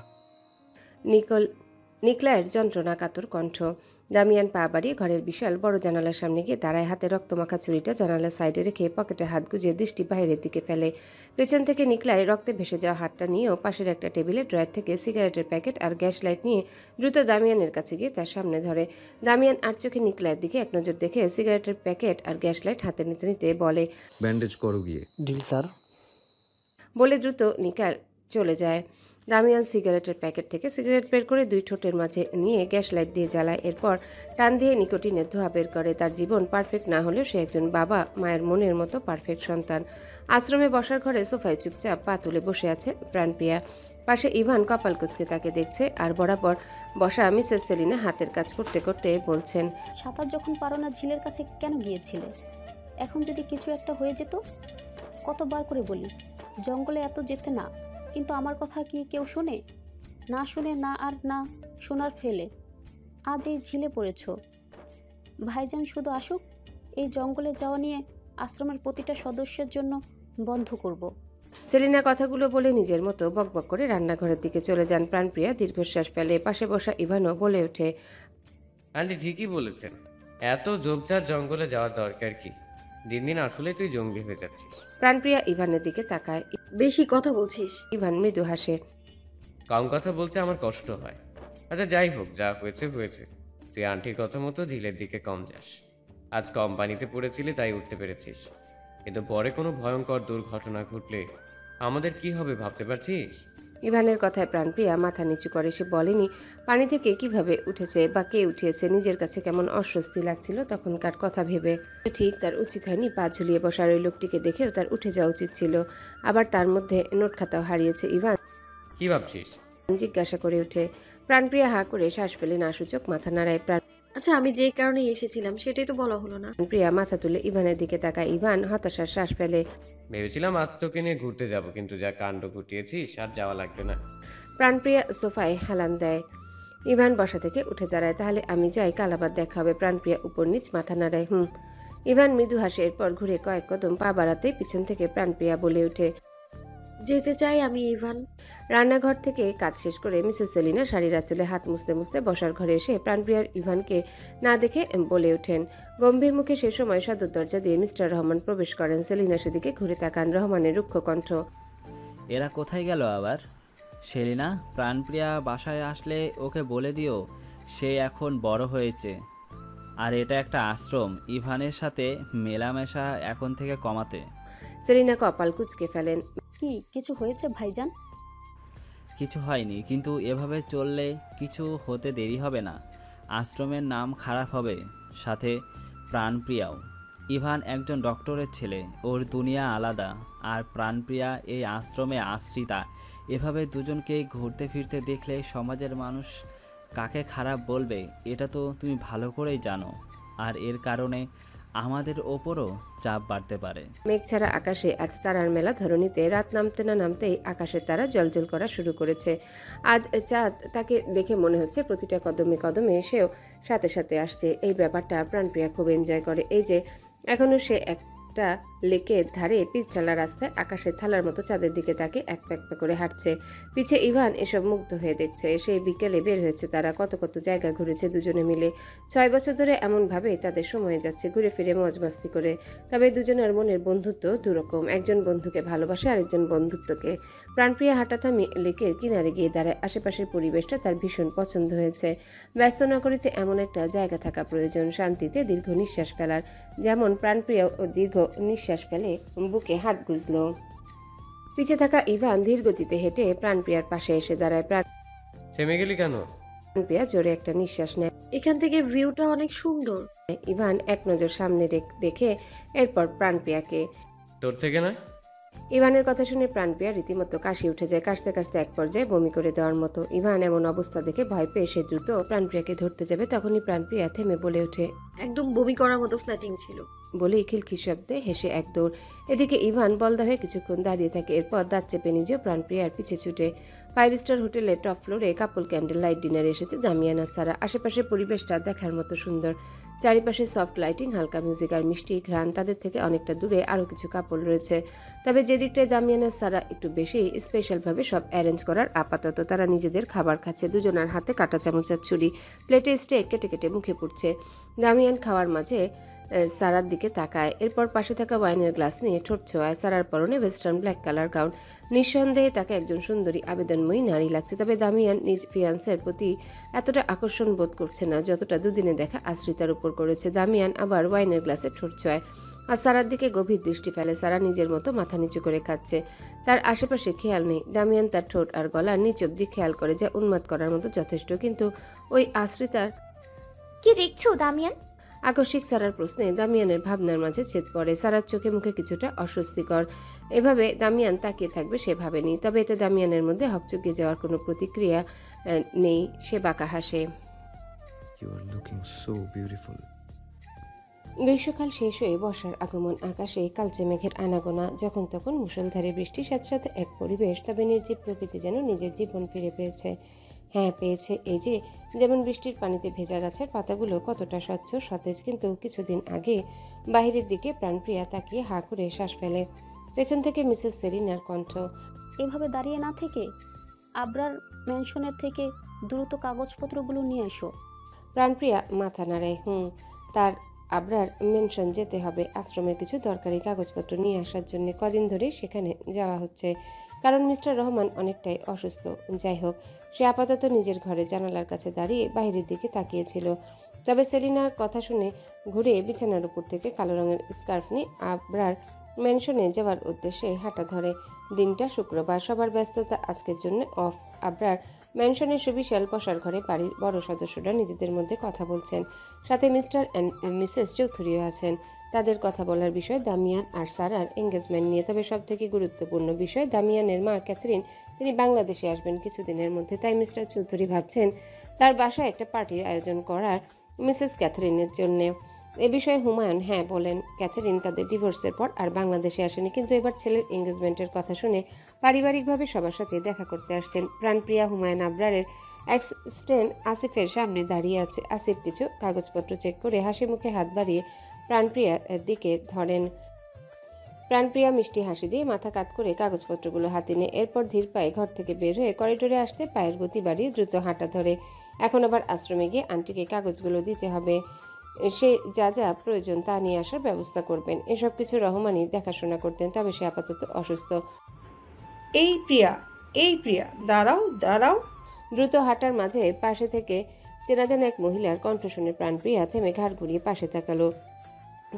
নিকলাইয়ের যন্ত্রণা কাতর কণ্ঠ। দামিয়ান পা বাড়িয়ে ঘরের বিশাল বড় জানালার সামনে গিয়ে দাঁড়ায়। হাতে রক্তমাখা ছুরিটা জানালার সাইডে রেখে পকেটে হাত গুজিয়ে দৃষ্টি বাইরের দিকে ফেলে। পেছন থেকে নিকলাই রক্তে ভেসে যাওয়া হাতটা নিয়েও পাশের একটা টেবিলে ড্রয়ার থেকে সিগারেটের প্যাকেট আর গ্যাস লাইট নিয়ে দ্রুত দামিয়ানের কাছে গিয়ে তার সামনে ধরে। দামিয়ান আর চোখে নিকলাইয়ের দিকে এক নজর দেখে সিগারেটের প্যাকেট আর গ্যাস লাইট হাতে নিতে নিতে বলে, ব্যান্ডেজ করো গিয়ে। Deal sir. বলে দ্রুত নিকাল চলে যায়। দামিয়ান সিগারেটের প্যাকেট থেকে সিগারেট বের করে দুই ঠোঁটের মাঝে নিয়ে গ্যাস লাইট দিয়ে জ্বালায়। এরপর টান দিয়ে নিকোটিনের ধোঁয়া বের করে। তার জীবন পারফেক্ট না হলেও সে একজন বাবা মায়ের মনের মতো পারফেক্ট সন্তান। আশ্রমে বসার ঘরে সোফায় চুপচাপ পা তুলে বসে আছে প্রাণপ্রিয়া। পাশে ইভান কপাল কুঁচকে তাকে দেখছে, আর বরাবর বসা মিসেস সেলিনা হাতের কাজ করতে করতে বলছেন, সাঁতার যখন পারো না ঝিলের কাছে কেন গিয়েছিলে? এখন যদি কিছু একটা হয়ে যেত? কতবার করে বলি জঙ্গলে এত যেতে না, কিন্তু আমার কথা কি কেউ শোনে? না শুনে না আর না শোনার ফেলে আজ এই ঝিলে পড়েছ। ভাইজান শুধু আসুক, এই জঙ্গলে যাওয়া নিয়ে আশ্রমের প্রতিটা সদস্যের জন্য বন্ধ করব। সেলিনা কথাগুলো বলে নিজের মতো বকবক করে রান্নাঘরের দিকে চলে যান। প্রাণপ্রিয়া দীর্ঘশ্বাস ফেলে। পাশে বসা ইভানও বলে ওঠে, আন্টি ঠিকই বলেছেন, এত ঝোপঝাড় জঙ্গলে যাওয়ার দরকার কি? দিন দিন আসলে তুই জঙ্গলি হয়ে যাচ্ছিস। প্রাণপ্রিয়া ইভানের দিকে তাকায়। বেশি কথা বলছিস। ইভান মৃদু হাসে। কম কথা বলতে আমার কষ্ট হয়। আচ্ছা যাই হোক, যা হয়েছে হয়েছে। তুই আন্টির কথা মতো ঝিলের দিকে কম যাস। আজ কোম্পানিতে পড়েছিলি তাই উঠতে পেরেছিস, কিন্তু পরে কোনো ভয়ঙ্কর দুর্ঘটনা ঘটলে আমাদের কি হবে ভাবতে পারছিস? ইভানের কথায় প্রাণপ্রিয়া মাথা নিচু করে। সে বলেনি পানি থেকে কিভাবে উঠেছে বা কে উঠিয়েছে। নিজের কাছে কেমন অস্বস্তি লাগছিল তখনকার কথা ভেবে। ঠিক তার উচিত হয়নি পা ঝুলিয়ে বসার ওই লোকটিকে দেখেও তার উঠে যাওয়া উচিত ছিল। আবার তার মধ্যে নোট খাতাও হারিয়েছে। ইভান কি ভাবছিস? জিজ্ঞাসা করে ওঠে। প্রাণপ্রিয়া হা করে শ্বাস ফেলে না সূচক মাথা নাড়ায়। আচ্ছা আমি যে কারণে এসেছিলাম সেটাই তো বলা হলো না। প্রিয়া মাথা তুলে ইভানের দিকে তাকায়। ইভান হতাশার শ্বাস ফেলে। ভেবেছিলাম আজ তোকে নিয়ে ঘুরতে যাব, কিন্তু যা কাণ্ড ঘটিয়েছিস আর যাওয়া লাগবে না। প্রাণপ্রিয়া সোফায় হেলান দেয়। ইভান বসা থেকে উঠে দাঁড়ায়। তাহলে আমি যাই, কাল আবার দেখা হবে। প্রাণপ্রিয়া উপর নিচ মাথা নাড়ায়। ইভান মৃদু হাসে। এরপর ঘুরে কয়েক কদম পা বাড়াতেই পিছন থেকে প্রাণপ্রিয়া বলে ওঠে, যেতে চাই আমি ইভান। রান্নাঘর থেকে কাজ শেষ করে মিসেস সেলিনা শাড়ির আঁচলে হাত মুছতে মুছতে বসার ঘরে এসে প্রাণপ্রিয়ার ইভানকে না দেখে বলে ওঠেন। গম্ভীর মুখে সে সময় সদর দরজা দিয়ে মিস্টার রহমান প্রবেশ করেন। সেলিনা সেদিকে ঘুরে তাকান। রহমানের রুক্ষ কণ্ঠ, এরা কোথায় গেল আবার? সেলিনা, প্রাণপ্রিয়া বাসায় আসলে ওকে বলে দিও সে এখন বড় হয়েছে, আর এটা একটা আশ্রম, ইভানের সাথে মেলামেশা এখন থেকে কমাতে। সেলিনা কপাল কুঁচকে ফেলেন। কি কিছু হয়েছে ভাইজান? কিছু হয়নি, কিন্তু এভাবে চললে কিছু হতে দেরি হবে না। আশ্রমের নাম খারাপ হবে, সাথে প্রাণপ্রিয়াও। ইভান একজন ডক্টরের ছেলে, ওর দুনিয়া আলাদা, আর প্রাণপ্রিয়া এই আশ্রমে আশ্রিতা। এভাবে দুজনকে ঘুরতে ফিরতে দেখলে সমাজের মানুষ কাকে খারাপ বলবে এটা তো তুমি ভালো করেই জানো, আর এর কারণে আমাদের ওপরও চাপ বাড়তে পারে। মেঘ ছাড়া আকাশে আজ তারার মেলা ধরণীতে। রাত নামতে না নামতেই আকাশের তারা জ্বলজ্বল করা শুরু করেছে। আজ চাঁদ তাকে দেখে মনে হচ্ছে প্রতিটা কদমে কদমে সেও সাথে সাথে আসছে। এই ব্যাপারটা প্রাণপ্রিয়া খুব এনজয় করে। এই যে এখনো সে একটা লেকের ধারে পিচঢালা রাস্তায় আকাশের থালার মতো চাঁদের দিকে তাকে এক প্যাক করে হাঁটছে। পিছে ইভান এসব মুগ্ধ হয়ে দেখছে। সেই বিকেলে বের হয়েছে তারা, কত কত জায়গা ঘুরেছে দুজনে মিলে। 6 বছর ধরে এমনভাবেই তাদের সময় যাচ্ছে, ঘুরে ফিরে মজ মাস্তি করে। তবে দুজনের মনের বন্ধুত্ব দুরকম। একজন বন্ধুকে ভালোবাসে, আরেকজন বন্ধুত্বকে। প্রাণপ্রিয়া হাঁটা থামিয়ে লেকের কিনারে গিয়ে দাঁড়ায়। আশেপাশের পরিবেশটা তার ভীষণ পছন্দ হয়েছে। ব্যস্ত নগরীতে এমন একটা জায়গা থাকা প্রয়োজন, শান্তিতে দীর্ঘ নিঃশ্বাস ফেলার। যেমন প্রাণপ্রিয়া দীর্ঘ নিঃশ্বাস ফেলে বুকে হাত গুজল। পিছে থাকা ইভান ধীর গতিতে হেঁটে প্রাণপ্রিয়ার পাশে এসে দাঁড়ায়। থেমে গেলি কেন? প্রিয়া জোরে একটা নিঃশ্বাস নেয়। এখান থেকে ভিউটা অনেক সুন্দর। ইভান এক নজর সামনে দেখে এরপর প্রাণপ্রিয়াকে। তোর থেকে নয়? ইভানের কথা শুনে প্রাণপ্রিয়া রীতিমতো কাশি উঠে যায়, কাশতে কাশতে এক পর্যায়ে বমি করে দেওয়ার মতো। ইভান এমন অবস্থা দেখে ভয় পেয়ে সে দ্রুত প্রাণপ্রিয়াকে ধরতে যাবে, তখনই প্রাণপ্রিয়া থেমে বলে ওঠে, একদম বমি করার মতো ফ্ল্যাটিং ছিল। বলেই খিলখিল শব্দে হেসে এক দৌড়। এদিকে ইভান বলদা হয়ে কিছুক্ষণ দাঁড়িয়ে থাকে, এরপর দাঁত চেপে নিজেও প্রাণপ্রিয়ার পিছে ছুটে। 5 স্টার হোটেলের টপ ফ্লোরে কাপল ক্যান্ডেল লাইট ডিনারে এসেছে দামিয়ান আর সারা। আশেপাশের পরিবেশটা দেখার মতো সুন্দর, চারিপাশে সফট লাইটিং, হালকা মিউজিক আর মিষ্টি ঘ্রাণ। তাদের থেকে অনেকটা দূরে আরও কিছু কাপল রয়েছে, তবে যে দিকটায় দামিয়ান আর সারা একটু বেশি স্পেশালভাবে সব অ্যারেঞ্জ করার। আপাতত তারা নিজেদের খাবার খাচ্ছে, দুজনের হাতে কাঁটা চামচ আর ছুরি, প্লেটে স্টেক কেটে কেটে মুখে পড়ছে। দামিয়ান খাওয়ার মাঝে সারার দিকে তাকায়, এরপর পাশে থাকা ওয়াইনের গ্লাস নিয়ে ঠোঁট ছোঁয়ায়। সারার পরনে ওয়েস্টার্ন ব্ল্যাক কালার গাউন, নিঃসন্দেহে তাকে একজন সুন্দরী আবেদনময়ী নারী লাগছে। তবে দামিয়ান নিজ ফিয়ান্সের প্রতি এতটা আকর্ষণ বোধ করছে না যতটা দুদিনে দেখা আশ্রিতার উপর করেছে। দামিয়ান আবার ওয়াইনের গ্লাসে ঠোঁট ছোঁয়ায় আর সারার দিকে গভীর দৃষ্টি ফেলে। সারা নিজের মতো মাথা নিচু করে খাচ্ছে, তার আশেপাশে খেয়াল নেই। দামিয়ান তার ঠোঁট আর গলার নিচ অব্দি খেয়াল করে, যা উন্মাদ করার মতো যথেষ্ট। কিন্তু ওই আশ্রিতার কি দেখছো দামিয়ান? আকস্মিক সারার প্রশ্নে দামিয়ানের ভাবনার মাঝে ছেদ পড়ে। সারার চোখে মুখে কিছুটা অস্বস্তিকর। এভাবে দামিয়ান তাকিয়ে থাকবে সে ভাবেনি, তবে এতে দামিয়ানের মধ্যে হকচকিয়ে যাওয়ার কোনো প্রতিক্রিয়া নেই। সে বাঁকা হাসে। You are looking so beautiful. গ্রীষ্মকাল শেষ হয়ে বর্ষার আগমন, আকাশে কালচে মেঘের আনাগোনা, যখন তখন মুষলধারে বৃষ্টির সাথে সাথে এক পরিবেশ, তবে নির্জীব প্রকৃতি যেন নিজের জীবন ফিরে পেয়েছে। হ্যাঁ পেয়েছে, এই যে যেমন বৃষ্টির পানিতে ভেজা গাছের পাতাগুলো কতটা স্বচ্ছ সতেজ। কিন্তু কিছুদিন আগে বাহিরের দিকে প্রাণপ্রিয়া তাকিয়ে হা করে শ্বাস ফেলে। পেছন থেকে মিসেস সেলিনার কণ্ঠ, এভাবে দাঁড়িয়ে না থেকে আবরার ম্যানশনের থেকে দ্রুত কাগজপত্রগুলো নিয়ে এসো। প্রাণপ্রিয়া মাথা নাড়ে। তার আবরার মেনশন যেতে হবে আশ্রমের কিছু দরকারি কাগজপত্র নিয়ে আসার জন্য। কদিন ধরেই সেখানে যাওয়া হচ্ছে, কারণ মিস্টার রহমান অনেকটাই অসুস্থ। যাই হোক, সে আপাতত নিজের ঘরে জানালার কাছে দাঁড়িয়ে বাইরের দিকে তাকিয়েছিল। তবে সেলিনার কথা শুনে ঘুরে বিছানার উপর থেকে কালো রঙের স্কার্ফ নিয়ে আবরার ম্যানশনে যাওয়ার উদ্দেশ্যে হাঁটা ধরে। দিনটা শুক্রবার, সবার ব্যস্ততা আজকের জন্য অফ। আবরার ম্যানশনের সুবিশাল বসার ঘরে বাড়ির বড় সদস্যরা নিজেদের মধ্যে কথা বলছেন, সাথে মিস্টার অ্যান্ড মিসেস চৌধুরীও আছেন। তাদের কথা বলার বিষয় দামিয়ান আর সারার এঙ্গেজমেন্ট নিয়ে। তবে সব থেকে গুরুত্বপূর্ণ বিষয় দামিয়ানের মা ক্যাথরিন, তিনি বাংলাদেশে আসবেন কিছুদিনের মধ্যে। তাই মিস্টার চৌধুরী ভাবছেন তার বাসায় একটা পার্টির আয়োজন করার মিসেস ক্যাথরিনের জন্য। এ বিষয়ে হুমায়ুন হ্যাঁ বলেন। ক্যাথরিন তাদের ডিভোর্সের পর আর বাংলাদেশে আসেনি, কিন্তু এবার ছেলের এঙ্গেজমেন্টের কথা শুনে পারিবারিকভাবে সবার সাথে দেখা করতে আসছেন। প্রাণপ্রিয়া হুমায়ুন আবরারের অ্যাসিস্ট্যান্ট আসিফের সামনে দাঁড়িয়ে আছে। আসিফ কিছু কাগজপত্র চেক করে হাসি মুখে হাত বাড়িয়ে প্রাণপ্রিয়ার দিকে ধরেন। প্রাণপ্রিয়া মিষ্টি হাসি দিয়ে মাথা কাত করে কাগজপত্রগুলো হাতে নিয়ে এরপর ধীর পায়ে ঘর থেকে বের হয়ে করিডোরে আসতে পায়ের গতি বাড়িয়ে দ্রুত হাঁটা ধরে। এখন আবার আশ্রমে গিয়ে আন্টিকে কাগজগুলো দিতে হবে, সে যা যা প্রয়োজন তা নিয়ে আসার ব্যবস্থা করবেন। এসব কিছু রহমানই দেখাশোনা করতেন, তবে সে আপাতত অসুস্থ। এই প্রিয়া দাঁড়াও দাঁড়াও। দ্রুত হাঁটার মাঝে পাশে থেকে চেনা জানা এক মহিলার কণ্ঠ শুনে প্রাণপ্রিয়া থেমে ঘাড় ঘুরিয়ে পাশে তাকালো।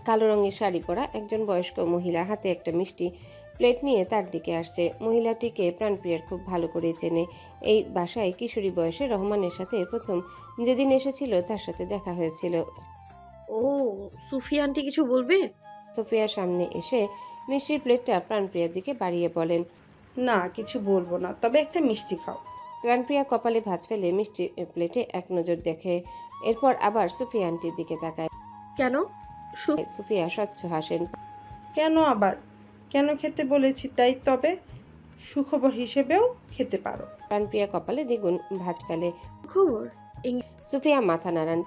কালো রঙের শাড়ি পরা একজন বয়স্ক মহিলা হাতে একটা মিষ্টি প্লেট নিয়ে তার দিকে আসছে। মহিলাটিকে প্রাণপ্রিয়ার খুব ভালো করে চেনে। এই বাসায় কিশোরী বয়সে রহমানের সাথে প্রথম যেদিন এসেছিল তার সাথে দেখা হয়েছিল। ও সুফিয়া আন্টি কিছু বলবে? সোফিয়ার সামনে এসে মিষ্টির প্লেটটা প্রাণপ্রিয়ার দিকে বাড়িয়ে বলেন, না কিছু বলবো না, তবে একটা মিষ্টি খাও। প্রাণপ্রিয়া কপালে ভাঁজ ফেলে মিষ্টি প্লেটে এক নজর দেখে, এরপর আবার সুফিয়া আন্টির দিকে তাকায়। কেন? সুফিয়া স্বচ্ছ হাসেন। কেন আবার? কেন খেতে বলেছি তাই, তবে সুখবর হিসেবেও খেতে পারো। প্রাণপ্রিয়া কপালে দ্বিগুণ ভাঁজ ফেলে। খবর? সুফিয়া মাথা নাড়ান।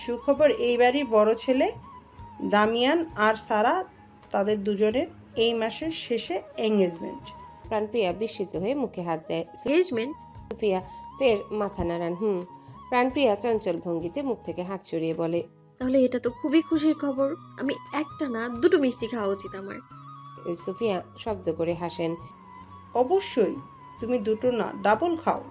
সুখবর, এইবারই বড় ছেলে দামিয়ান আর সারা, তাদের দুজনের এই মাসের শেষে এঙ্গেজমেন্ট। প্রাণপ্রিয়া বিস্মিত হয়ে মুখে হাত দেয়। এঙ্গেজমেন্ট? সুফিয়া ফের মাথা নাড়ান। প্রাণপ্রিয়া চঞ্চল ভঙ্গিতে মুখ থেকে হাত সরিয়ে বলে, তাহলে এটা তো খুবই খুশির খবর। আমি একটা না দুটো মিষ্টি খাওয়া উচিত আমার। সুফিয়া শব্দ করে হাসেন। অবশ্যই, তুমি দুটো না ডাবল খাও।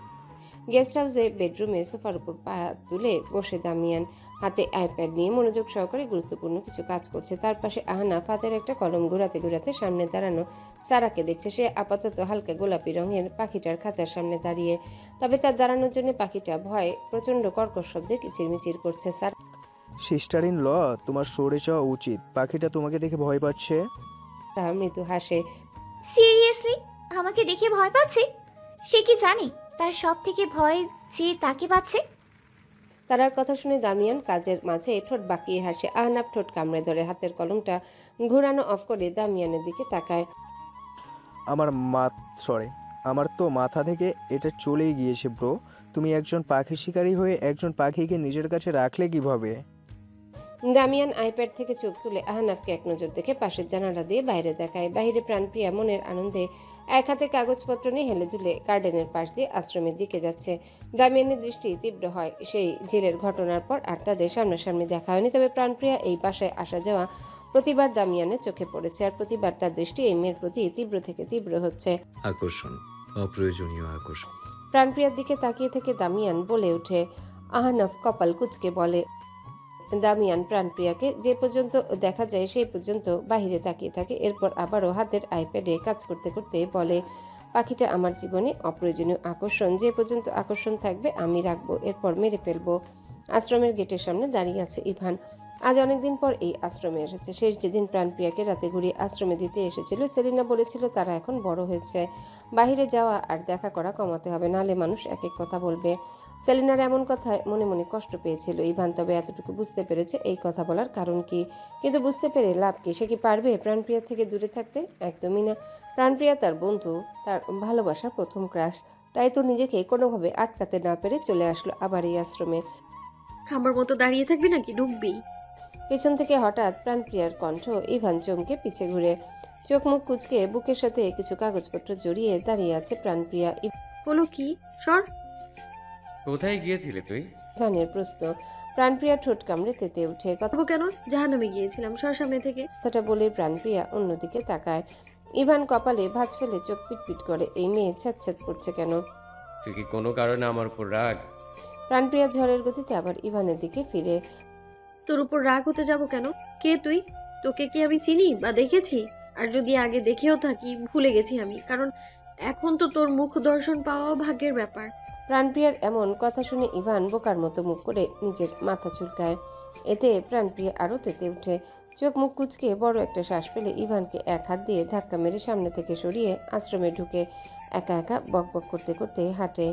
গেস্ট হাউসে বেডরুমে সোফার উপর পা তুলে বসে দামিয়ান হাতে আইপ্যাড নিয়ে মনোযোগ সহকারে গুরুত্বপূর্ণ কিছু কাজ করছে। তার পাশে আহনাফ হাতের একটা কলম ঘোরাতে ঘোরাতে সামনে দাঁড়ানো সারাকে দেখছে। সে আপাতত হালকা গোলাপি রঙের পাখিটার খাঁচার সামনে দাঁড়িয়ে, তবে তার দাঁড়ানোর জন্য পাখিটা ভয়ে প্রচন্ড কর্কশ শব্দে কিচিরমিচির করছে। সিস্টার ইন ল, তোমার সরে যাওয়া উচিত, পাখিটা তোমাকে দেখে ভয় পাচ্ছে। মৃদু হাসে। সিরিয়াসলি আমাকে দেখে ভয় পাচ্ছে? সে কি জানে তার সব থেকে ভয় যে তাকে পাচ্ছে? সারার কথা শুনে দামিয়ান কাজের মাঝে ঠোঁট বাঁকিয়ে হাসে। আহনাফ ঠোঁট কামড়ে ধরে হাতের কলমটা ঘোরানো অফ করে দামিয়ানের দিকে তাকায়। আমার তো মাথা থেকে এটা চলেই গিয়েছে ব্রো। তুমি একজন পাখি শিকারী হয়ে একজন পাখিকে নিজের কাছে রাখলে কিভাবে? দামিয়ান আইপ্যাড থেকে চোখ তুলে আহনাফকে এক নজর দেখে পাশের জানালা দিয়ে বাইরে দেখায়। বাইরে প্রাণপ্রিয়া মনের আনন্দে এক হাতে কাগজপত্র নিয়ে হেলে দুলে গার্ডেনের পাশ দিয়ে আশ্রমের দিকে যাচ্ছে। দামিয়ানের দৃষ্টি তীব্র হয় সেই ঝিলের ঘটনার পর, আর তাদের সামনাসামনি দেখা হয়নি। তবে প্রাণপ্রিয়া এই বাসায় আসা যাওয়া প্রতিবার দামিয়ানের চোখে পড়েছে, আর প্রতিবার তার দৃষ্টি এই মেয়ের প্রতি তীব্র থেকে তীব্র হচ্ছে। আকর্ষণ, অপ্রয়োজনীয় আকর্ষণ। প্রাণপ্রিয়ার দিকে তাকিয়ে থেকে দামিয়ান বলে ওঠে। আহনাফ কপাল কুঁচকে বলে। দামিয়ান প্রাণপ্রিয়াকে যে পর্যন্ত দেখা যায় সেই পর্যন্ত বাহিরে তাকিয়ে থাকে, এরপর আবারও হাতের আইপ্যাডে কাজ করতে করতে বলে, পাখিটা আমার জীবনে অপ্রয়োজনীয় আকর্ষণ, যে পর্যন্ত আকর্ষণ থাকবে আমি রাখবো, এরপর মেরে ফেলবো। আশ্রমের গেটের সামনে দাঁড়িয়ে আছে ইভান। আজ অনেকদিন পর এই আশ্রমে এসেছে। শেষ যেদিন প্রাণপ্রিয়াকে রাতে ঘুরিয়ে আশ্রমে দিতে এসেছিল, সেলিনা বলেছিল তারা এখন বড় হয়েছে, বাহিরে যাওয়া আর দেখা করা কমাতে হবে, নাহলে মানুষ এক এক কথা বলবে। সেলিনার এমন কথায় মনে মনে কষ্ট পেয়েছিল ইভান, তবে এতটুকু বুঝতে পেরেছে এই কথা বলার কারণ কি। কিন্তু বুঝতে পেরে লাভ কি? সে কি পারবে প্রাণপ্রিয়া থেকে দূরে থাকতে? একদমই না। প্রাণপ্রিয়া তার বন্ধু, তার ভালোবাসার প্রথম ক্রাশ, তাই তো নিজেকে কোনোভাবে আটকাতে না পেরে চলে আসলো আবার এই আশ্রমে। খাম্বার মতো দাঁড়িয়ে থাকবি নাকি ঢুকবি? পেছন থেকে হঠাৎ প্রাণপ্রিয়ার কণ্ঠ। ইভান চমকে পিছে ঘুরে চোখ মুখ কুচকে বুকের সাথে কিছু কাগজপত্র জড়িয়ে দাঁড়িয়ে আছে প্রাণপ্রিয়া। হলো কি? সর। কোথায় গিয়েছিলে তুই? ইভানের প্রশ্ন। প্রাণপ্রিয়া ঠোঁট কামড়ে তেতে উঠে। কথা কেন? জাহান্নামে গিয়েছিলাম, সর সামনে থেকে। কথাটা বলে প্রাণপ্রিয়া অন্যদিকে তাকায়। ইভান কপালে ভাঁজ ফেলে চোখ পিটপিট করে। এই মেয়ে ছ্যাঁৎ করছে কেন? তুই কি কোনো কারণে আমার উপর রাগ? প্রাণপ্রিয়া ঝড়ের গতিতে আবার ইভানের দিকে ফিরে। তোর উপর রাগ হতে যাব কেন? কে তুই? তোকে কি আমি চিনি বা দেখেছি? আর যদি আগে দেখেও থাকি ভুলে গেছি আমি, কারণ এখন তো তোর মুখ দর্শন পাওয়াও ভাগ্যের ব্যাপার। প্রাণপ্রিয়ার এমন কথা শুনে ইভান বোকার মতো মুখ করে নিজের মাথা চুলকায়। এতে প্রাণপ্রিয়া আরো তেতে উঠে। চোখ মুখ কুচকে বড় একটা শ্বাস ফেলে ইভানকে এক হাত দিয়ে ধাক্কা মেরে সামনে থেকে সরিয়ে আশ্রমে ঢুকে একা একা বকবক করতে করতে হাঁটে।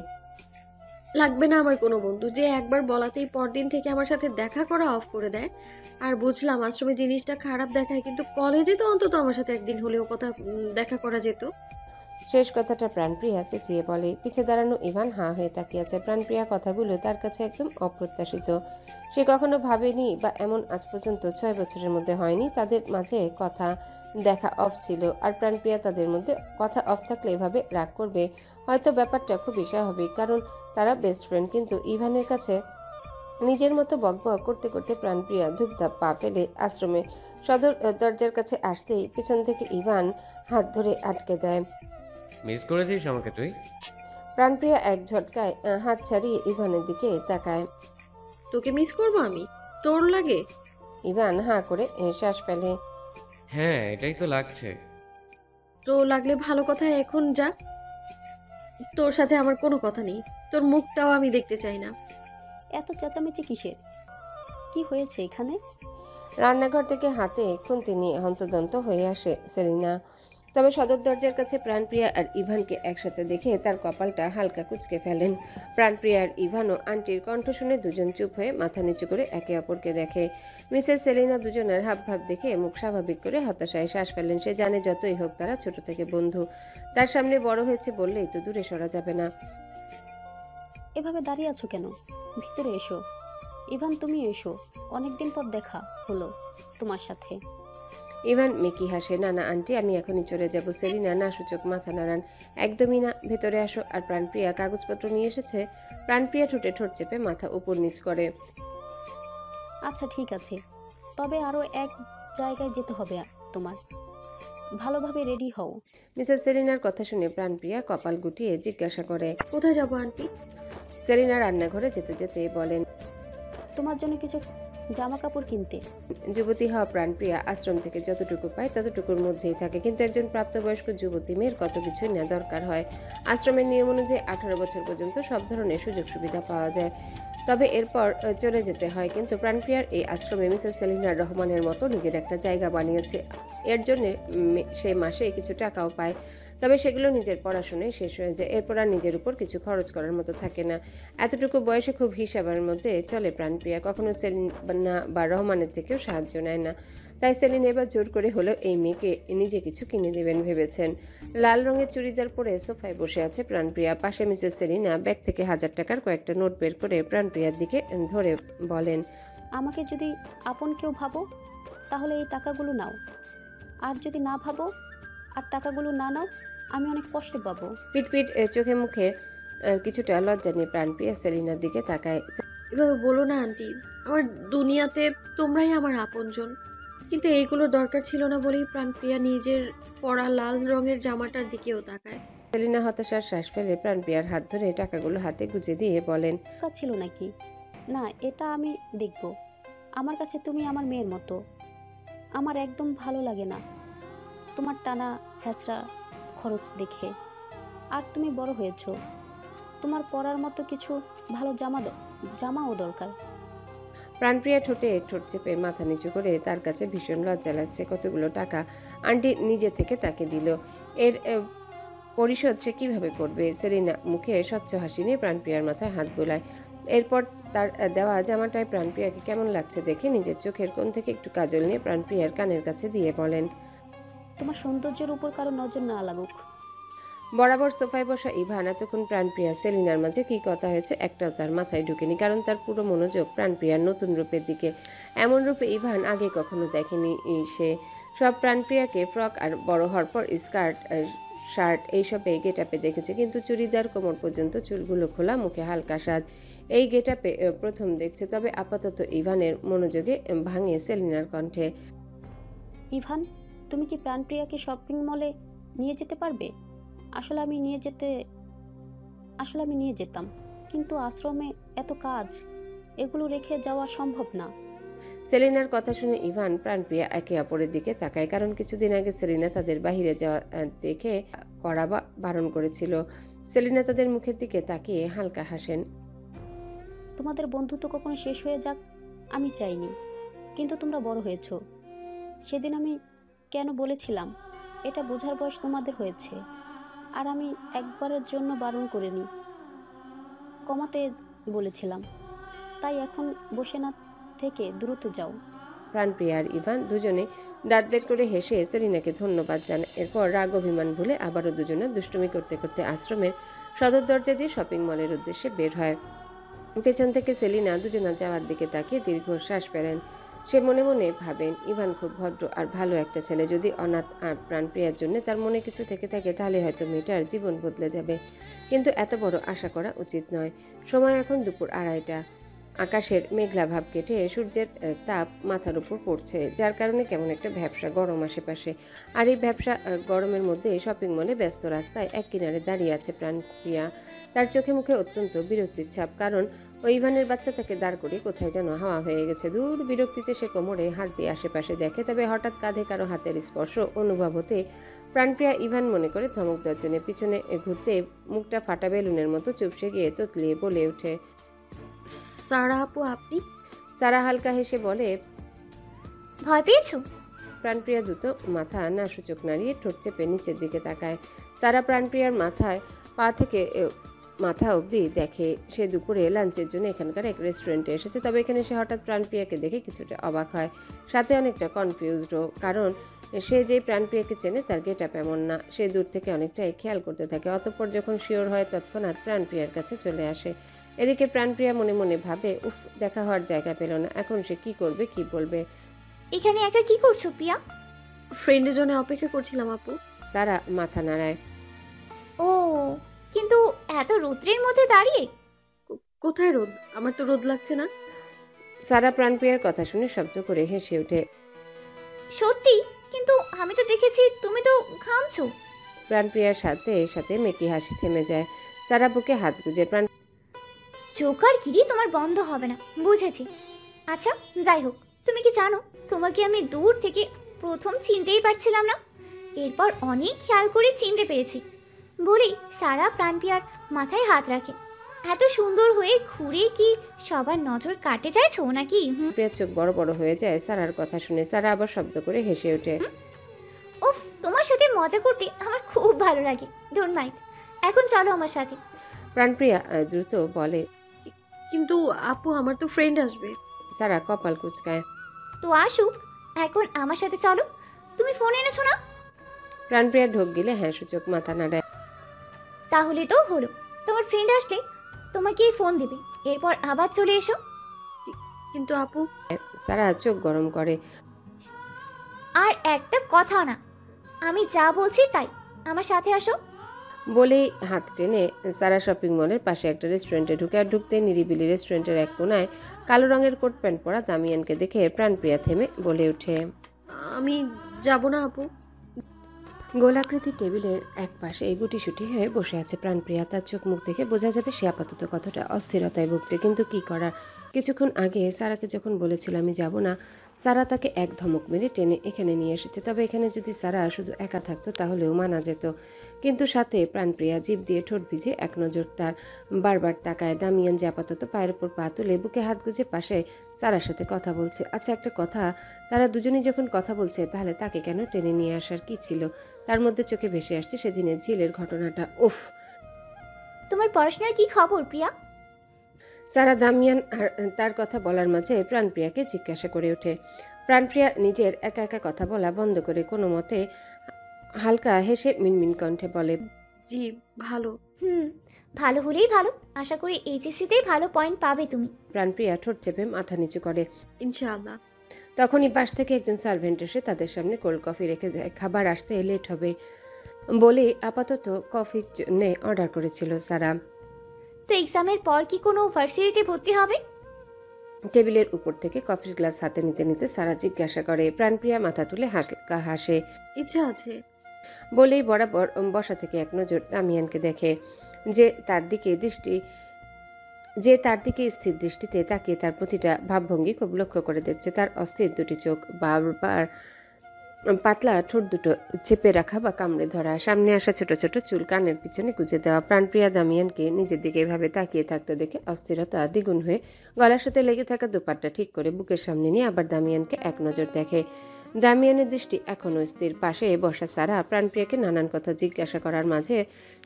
লাগবে না আমার কোনো বন্ধু যে একবার বলাতেই পরদিন থেকে আমার সাথে দেখা করা অফ করে দেয়। আর বুঝলাম আশ্রমে জিনিসটা খারাপ দেখায়, কিন্তু কলেজে তো অন্তত আমার সাথে একদিন হলেও দেখা করা যেত। শেষ কথাটা প্রাণপ্রিয়া চেঁচিয়ে বলে। পিছে দাঁড়ানো ইভান হাঁ হয়ে তাকিয়ে আছে। প্রাণপ্রিয়া কথাগুলো তার কাছে একদম অপ্রত্যাশিত। সে কখনো ভাবেনি, বা এমন আজ পর্যন্ত 6 বছরের মধ্যে হয়নি তাদের মাঝে কথা দেখা অফ ছিল। আর প্রাণপ্রিয়া তাদের মধ্যে কথা অফ থাকলে এভাবে রাগ করবে? হয়তো ব্যাপারটা খুবই স্বাভাবিক, কারণ তারা বেস্ট ফ্রেন্ড। কিন্তু ইভানের কাছে নিজের মতো বকবক করতে করতে প্রাণপ্রিয়া ধূপধাপ পা ফেলে আশ্রমে সদর দরজার কাছে আসতেই পেছন থেকে ইভান হাত ধরে আটকে দেয়। মিস করেছিস আমাকে তুই? প্রাণপ্রিয়া এক ঝটকায় হাত ছাড়িয়ে ইভানের দিকে তাকায়। তোকে মিস করবো আমি? তোর লাগে? ইভান হাঁ করে শ্বাস ফেলে। হ্যাঁ, এটাই তো লাগছে। তো লাগলে ভালো কথা, এখন যা। তোর সাথে আমার কোনো কথা নেই, তোর মুখটাও আমি দেখতে চাই না। এত চেঁচামেচি কিসের? কি হয়েছে এখানে? রান্নাঘর থেকে হাতে খুন্তি নিয়ে হন্তদন্ত হয়ে আসে সেলিনা। তবে সদর দরজার কাছে প্রাণপ্রিয়া আর ইভানকে একসাথে দেখে তার কপালটা হালকা কুঁচকে ফেলেন। প্রাণপ্রিয়া আর ইভানও আন্টির কণ্ঠ শুনে দুজন চুপ হয়ে মাথা নিচু করে একে অপরকে দেখে। মিসেস সেলিনা দুজনের হাবভাব দেখে মুখ স্বাভাবিক করে হতাশায় শ্বাস ফেলেন। সে জানে যতই হোক তারা ছোট থেকে বন্ধু, তার সামনে বড় হয়েছে বললেই তো দূরে সরা যাবে না। এভাবে দাঁড়িয়ে আছো কেন? ভিতরে এসো। ইভান তুমি এসো, অনেকদিন পর দেখা হলো তোমার সাথে। ইভান মেকি হাসে। না না আন্টি, আমি এখনই চলে যাব। সেলিনা না সূচক মাথা নাড়ান। একদমই না, ভেতরে আসো। আর প্রাণপ্রিয়া কাগজপত্র নিয়ে এসেছে। প্রাণপ্রিয়া ঠোঁটে ঠোঁট চেপে মাথা উপর নিচ করে। আচ্ছা ঠিক আছে, তবে আরো এক জায়গায় যেতে হবে তোমার, ভালোভাবে রেডি হও। মিসেস সেলিনার কথা শুনে প্রাণপ্রিয়া কপাল গুটিয়ে জিজ্ঞাসা করে, কোথায় যাবো আন্টি? সেলিনা রান্নাঘরে যেতে যেতে বলেন, তোমার জন্য কিছু জামা কাপড় কিনতে। যুবতী হওয়া প্রাণপ্রিয়া আশ্রম থেকে যতটুকু পায় ততটুকুর মধ্যেই থাকে, কিন্তু একজন প্রাপ্তবয়স্ক যুবতী মেয়ের কত কিছুই না দরকার হয়। আশ্রমের নিয়ম অনুযায়ী 18 বছর পর্যন্ত সব ধরনের সুযোগ সুবিধা পাওয়া যায়, তবে এরপর চলে যেতে হয়। কিন্তু প্রাণপ্রিয়ার এই আশ্রমে মিসেস সেলিনা রহমানের মতো নিজের একটা জায়গা বানিয়েছে। এর জন্য সে মাসে কিছু টাকাও পায়, তবে সেগুলো নিজের পড়াশোনায় শেষ হয়ে যায়। এরপর আর নিজের উপর কিছু খরচ করার মতো থাকে না। এতটুকু বয়সে খুব হিসাবের মধ্যে চলে প্রাণপ্রিয়া, কখনো সেলিনা বা রহমানের থেকেও সাহায্য নেয় না। তাই সেলিন এবার জোর করে হলেও এই মেয়েকে নিজে কিছু কিনে দেবেন ভেবেছেন। লাল রঙের চুড়িদার পরে সোফায় বসে আছে প্রাণপ্রিয়া। পাশে মিসেস সেলিনা ব্যাগ থেকে 1000 টাকার কয়েকটা নোট বের করে প্রাণপ্রিয়ার দিকে ধরে বলেন, আমাকে যদি আপন কেউ ভাবো তাহলে এই টাকাগুলো নাও, আর যদি না ভাবো আর টাকাগুলো না নাও আমি অনেক কষ্ট পাবো। পিট চোখে মুখে কিছুটা লজ্জা নিয়ে প্রাণপ্রিয়া সেলিনার দিকে তাকায়। এভাবে বলো না আন্টি, আমার দুনিয়াতে তোমরাই আমার আপনজন। কিন্তু এইগুলোর দরকার ছিল না বলেই প্রাণপ্রিয়া নিজের পরা লাল রঙের জামাটার দিকেও তাকায়। সেলিনা হতাশার শ্বাস ফেলে প্রাণপ্রিয়ার হাত ধরে টাকাগুলো হাতে গুজে দিয়ে বলেন, ছিল নাকি? না, এটা আমি দেখব। আমার কাছে তুমি আমার মেয়ের মতো। আমার একদম ভালো লাগে না তোমার টানা হ্যাঁচড়া খরচ দেখে। আর তুমি বড় হয়েছো, তোমার পরার মতো কিছু ভালো জামাও দরকার। প্রাণপ্রিয়া ঠোঁটে ঠোঁট চেপে মাথা নিচু করে, তার কাছে ভীষণ লজ্জা লাগছে। কতগুলো টাকা আন্টি নিজে থেকে তাকে দিল, এর পরিশোধ সে কিভাবে করবে? সেলিনা মুখে স্বচ্ছ হাসি নিয়ে প্রাণপ্রিয়ার মাথায় হাত বোলায়। এরপর তার দেওয়া জামাটায় প্রাণপ্রিয়াকে কেমন লাগছে দেখে নিজের চোখের কোণ থেকে একটু কাজল নিয়ে প্রাণপ্রিয়ার কানের কাছে দিয়ে বলেন, তোমার সৌন্দর্যের উপর কারো নজর না লাগুক। বরাবর সোফায় বসা ইভান এতক্ষণ প্রাণপ্রিয়া সেলিনার মাঝে কি কথা হয়েছে একটাও তার মাথায় ঢুকেনি, কারণ তার পুরো মনোযোগ প্রাণপ্রিয়ার নতুন রূপের দিকে। এমন রূপে ইভান আগে কখনো দেখেনি সে। সব প্রাণপ্রিয়াকে ফ্রক আর বড় হওয়ার পর স্কার্ট শার্ট এইসবে গেটআপে দেখেছে, কিন্তু চুড়িদার কোমর পর্যন্ত, চুলগুলো খোলা, মুখে হালকা সাজ, এই গেটআপে প্রথম দেখছে। তবে আপাতত ইভানের মনোযোগে ভাঙে সেলিনার কণ্ঠে, ইভান, তুমি কি প্রাণপ্রিয়াকে শপিং মলে নিয়ে যেতে পারবে? আসলে আমি নিয়ে যেতাম, কিন্তু আশ্রমে এত কাজ, এগুলো রেখে যাওয়া সম্ভব না। সেলিনার কথা শুনে ইভান প্রাণপ্রিয়া একে অপরের দিকে তাকায়, কারণ কিছুদিন আগে সেলিনা তাদের বাহিরে যাওয়া দেখে কড়া বারণ করেছিল। সেলিনা তাদের মুখের দিকে তাকিয়ে হালকা হাসেন। তোমাদের বন্ধুত্ব কখনো শেষ হয়ে যাক আমি চাইনি, কিন্তু তোমরা বড় হয়েছো। সেদিন আমি কেন বলেছিলাম, এটা বোঝার বয়স তোমাদের হয়েছে, আর আমি একবারের জন্য বারণ করিনি, কমাতে বলেছিলাম। তাই এখন বসে না থেকে দ্রুত যাও। প্রাণপ্রিয়া আর ইভান দুজনে দাঁত বের করে হেসে সেলিনাকে ধন্যবাদ জানায়। এরপর রাগ অভিমান ভুলে আবারও দুজনে দুষ্টুমি করতে করতে আশ্রমের সদর দরজা দিয়ে শপিং মলের উদ্দেশ্যে বের হয়। পেছন থেকে সেলিনা দুজনের যাওয়ার দিকে তাকিয়ে দীর্ঘশ্বাস ফেলেন। সে মনে মনে ভাবেন, ইভান খুব ভদ্র আর ভালো একটা ছেলে। যদি অনাথ আর প্রাণপ্রিয়ার জন্য তার মনে কিছু থেকে থাকে তাহলে হয়তো মেয়েটার জীবন বদলে যাবে, কিন্তু এত বড় আশা করা উচিত নয়। সময় এখন দুপুর 2:30। আকাশের মেঘলা ভাব কেটে সূর্যের তাপ মাথার উপর পড়ছে, যার কারণে কেমন একটা ভ্যাপসা গরম আশেপাশে। আর এই ভ্যাপসা গরমের মধ্যে শপিং মলে ব্যস্ত রাস্তায় এক কিনারে দাঁড়িয়ে আছে প্রাণপ্রিয়া। তার চোখে মুখে অত্যন্ত বিরক্তির ছাপ, কারণ ওই ইভানের বাচ্চা তাকে দাঁড় করে কোথায় যেন হাওয়া হয়ে গেছে। দূর বিরক্তিতে সে কোমরে হাত দিয়ে আশেপাশে দেখে, তবে হঠাৎ কাঁধে কারো হাতের স্পর্শ অনুভব হতে প্রাণপ্রিয়া ইভান মনে করে ধমক দেওয়ার জন্য পিছনে ঘুরতে মুখটা ফাটা বেলুনের মতো চুপসে গিয়ে তোতলিয়ে বলে ওঠে, সারা আপু আপনি? সারা হালকা হেসে বলে, ভয় পেয়েছো? প্রাণপ্রিয়া দ্রুত মাথা না সূচক নাড়িয়ে ঠোঁট চেপে নিচের দিকে তাকায়। সারা প্রাণপ্রিয়ার মাথায় পা থেকে মাথা অবধি দেখে। সে দুপুরে লাঞ্চের জন্য এখানকার এক রেস্টুরেন্টে এসেছে, তবে এখানে সে হঠাৎ প্রাণপ্রিয়াকে দেখে কিছুটা অবাক হয়, সাথে অনেকটা কনফিউজডও, কারণ সে যেই প্রাণপ্রিয়াকে চেনে তার গেটআপ এমন না। সে দূর থেকে অনেকটাই খেয়াল করতে থাকে। অতঃপর যখন শিওর হয় তৎক্ষণাৎ প্রাণপ্রিয়ার কাছে চলে আসে। এদিকে প্রাণপ্রিয়া মনে মনে ভাবে, উফ, দেখা হওয়ার জায়গা পেল না, এখন সে কি করবে, কি বলবে। এখানে একা কি করছো প্রিয়া? ফ্রেন্ডের জন্য অপেক্ষা করছিলাম আপু। সারা মাথা নাড়ায়। ও, কিন্তু এত রৌদ্রের মধ্যে দাঁড়িয়ে? কোথায় রোদ? আমার তো রোদ লাগছে না। সারা প্রাণপ্রিয়ার কথা শুনে শব্দ করে হেসে ওঠে। সত্যি? কিন্তু আমি তো দেখেছি তুমি তো ঘামছো। প্রাণপ্রিয়ার সাথে সাথে মেকি হাসি থেমে যায়। সারা বুকে হাত গুজে জোকারগিরি তোমার বন্ধ হবে না, বুঝেছি। আচ্ছা যাই হোক, তুমি কি জানো তোমাকে আমি দূর থেকে প্রথম চিনতেই পারছিলাম না, এরপর অনেক খেয়াল করে চিনতে পেরেছি বলেই সারা প্রাণপ্রিয়ার মাথায় হাত রাখে। এত সুন্দর হয়ে ঘুরে কি সবার নজর কাটে চাইছো নাকি? প্রিয়ার চোখ বড় বড় হয়ে যায় সারার কথা শুনে। সারা আবার শব্দ করে হেসে ওঠে। উফ, তোমার সাথে মজা করতে আমার খুব ভালো লাগে, ডোন্ট মাইন্ড। এখন চলো আমার সাথে। প্রাণপ্রিয়া দ্রুত বলে। কিন্তু আপু, আমার তো ফ্রেন্ড আসবে। সারা কপাল কুচকায়। তো আসুক, এখন আমার সাথে চলো। তুমি ফোন এনেছো না? প্রাণপ্রিয়া ঢোক গিলে হ্যাঁ সূচক মাথা নাড়ায়। তাহলে তো হলো, তোমার ফ্রেন্ড আসলে তোমাকে ফোন দিবে, এরপর আবার চলে এসো। কিন্তু আপু। সারা চোখ গরম করে। আর একটা কথা না, আমি যা বলছি তাই, আমার সাথে আসো। বলেই হাত টেনে সারা শপিং মলের পাশে একটা রেস্টুরেন্টে ঢুকে। আর ঢুকতে নিরিবিলি রেস্টুরেন্টের এক কোনায় কালো রঙের কোট প্যান্ট পরা দামিয়ানকে দেখে প্রাণপ্রিয়া থেমে বলে ওঠে, আমি যাব না আপু। গোলাকৃতি টেবিলের এক পাশে গুটিসুটি হয়ে বসে আছে প্রাণপ্রিয়া। তার চোখ মুখ দেখে বোঝা যাবে সে আপাতত কতটা অস্থিরতায় ভুগছে। কিন্তু কি করার, কিছুক্ষণ আগে সারাকে যখন বলেছিল আমি যাব না, সারা তাকে এক ধমক মেরে টেনে এখানে নিয়ে এসেছে। তবে এখানে যদি সারা শুধু একা থাকতো তাহলেও মানা যেত, কিন্তু সাথে প্রাণপ্রিয়া জিভ দিয়ে ঠোঁট ভিজে এক নজর তার বারবার তাকায়। দামিয়ান যে আপাতত পায়ের উপর পা তুলে বুকে হাত গুজে পাশে সারার সাথে কথা বলছে। আচ্ছা একটা কথা, তারা দুজনেই যখন কথা বলছে তাহলে তাকে কেন টেনে নিয়ে আসার কি ছিল? তার মধ্যে চোখে ভেসে আসছে সেদিনের ঝিলের ঘটনাটা। উফ, তোমার পড়াশোনার কি খবর প্রিয়া? সারা দামিয়ান আর তার কথা বলার মাঝে প্রাণপ্রিয়াকে জিজ্ঞাসা করে ওঠে। প্রাণপ্রিয়া নিজের একা একা কথা বলা বন্ধ করে কোনো মতে হালকা হেসে মিনমিন কণ্ঠে বলে, জি ভালো। ভালো হলেই ভালো, আশা করি এইচএসসিতেই ভালো পয়েন্ট পাবে তুমি। প্রাণপ্রিয়া ঠোঁট চেপে মাথা নিচু করে। ইনশাআল্লাহ। তখনই পাশ থেকে একজন সার্ভেন্ট এসে তাদের সামনে কোল্ড কফি রেখে যায়। খাবার আসতে লেট হবে বলে আপাতত কফির জন্য অর্ডার করেছিল সারা। তো এক্সামের পর কি কোনো ভার্সিটিতে ভর্তি হবে? টেবিলের উপর থেকে কফির গ্লাস হাতে নিতে নিতে সারা জিজ্ঞাসা করে। প্রাণপ্রিয়া মাথা তুলে হাসে। ইচ্ছা আছে বলেই বরাবর বসা থেকে এক নজর দামিয়ানকে দেখে, যে তার দিকে স্থির দৃষ্টিতে তাকিয়ে তার প্রতিটা ভাবভঙ্গি খুব লক্ষ্য করে দেখছে। তার অস্থির দুটি চোখ, বারবার পাতলা ঠোঁট দুটো চেপে রাখা বা কামড়ে ধরা, সামনে আসা ছোট ছোট চুল কানের পিছনে গুজে দেওয়া। প্রাণপ্রিয়া দামিয়ানকে নিজের দিকে এভাবে তাকিয়ে থাকতে দেখে অস্থিরতা দ্বিগুণ হয়ে গলার সাথে লেগে থাকা দুপাট্টা ঠিক করে বুকের সামনে নিয়ে আবার দামিয়ানকে এক নজর দেখে। দামিয়ানের দৃষ্টি এখনও স্থির। পাশে বসা সারা প্রাণপ্রিয়াকে নানান কথা জিজ্ঞাসা করার মাঝে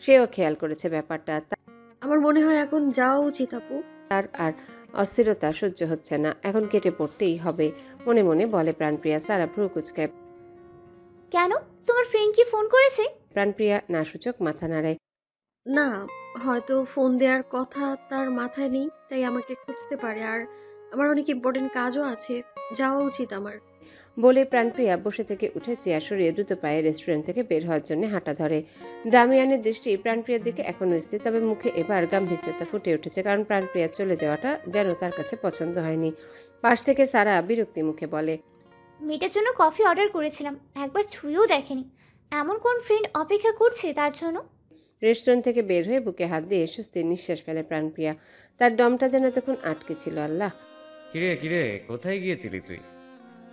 সেও খেয়াল করেছে ব্যাপারটা। আমার মনে হয় এখন যাওয়া উচিত আপু। তার আর অস্থিরতা সহ্য হচ্ছে না, এখন কেটে পড়তেই হবে মনে মনে বলে প্রাণপ্রিয়া। সারা ভ্রু কুচকায়। কেন, তোমার ফ্রেন্ড কি ফোন করেছে? প্রাণপ্রিয়া না সূচক মাথা নাড়ায়। না, হয়তো ফোন দেওয়ার কথা তার মাথায় নেই, তাই আমাকে খুঁজতে পারে। আর আমার অনেক ইম্পর্টেন্ট কাজও আছে, যাওয়া উচিত আমার। বলে প্রাণপ্রিয়া বসে থেকে উঠে চেয়ার সরিয়ে দ্রুত পায়ে রেস্টুরেন্ট থেকে বের হওয়ার জন্য হাঁটা ধরে। দামিয়ানের দৃষ্টি প্রাণপ্রিয়ার দিকে এখনো স্থির, তবে মুখে এবার গাম্ভীর্যতা ফুটে উঠেছে, কারণ প্রাণপ্রিয়া চলে যাওয়াটা যেন তার কাছে পছন্দ হয়নি। পাশ থেকে সারা বিরক্তি মুখে বলে, মেয়েটার জন্য কফি অর্ডার করেছিলাম, একবার ছুঁয়েও দেখেনি। এমন কোন ফ্রেন্ড অপেক্ষা করছে তার জন্য? রেস্টুরেন্ট থেকে বের হয়ে বুকে হাত দিয়ে স্বস্তির নিঃশ্বাস ফেলে প্রাণপ্রিয়া। তার দমটা যেন তখন আটকে ছিল। আল্লাহ, কিরে কোথায় গিয়েছিলি তুই?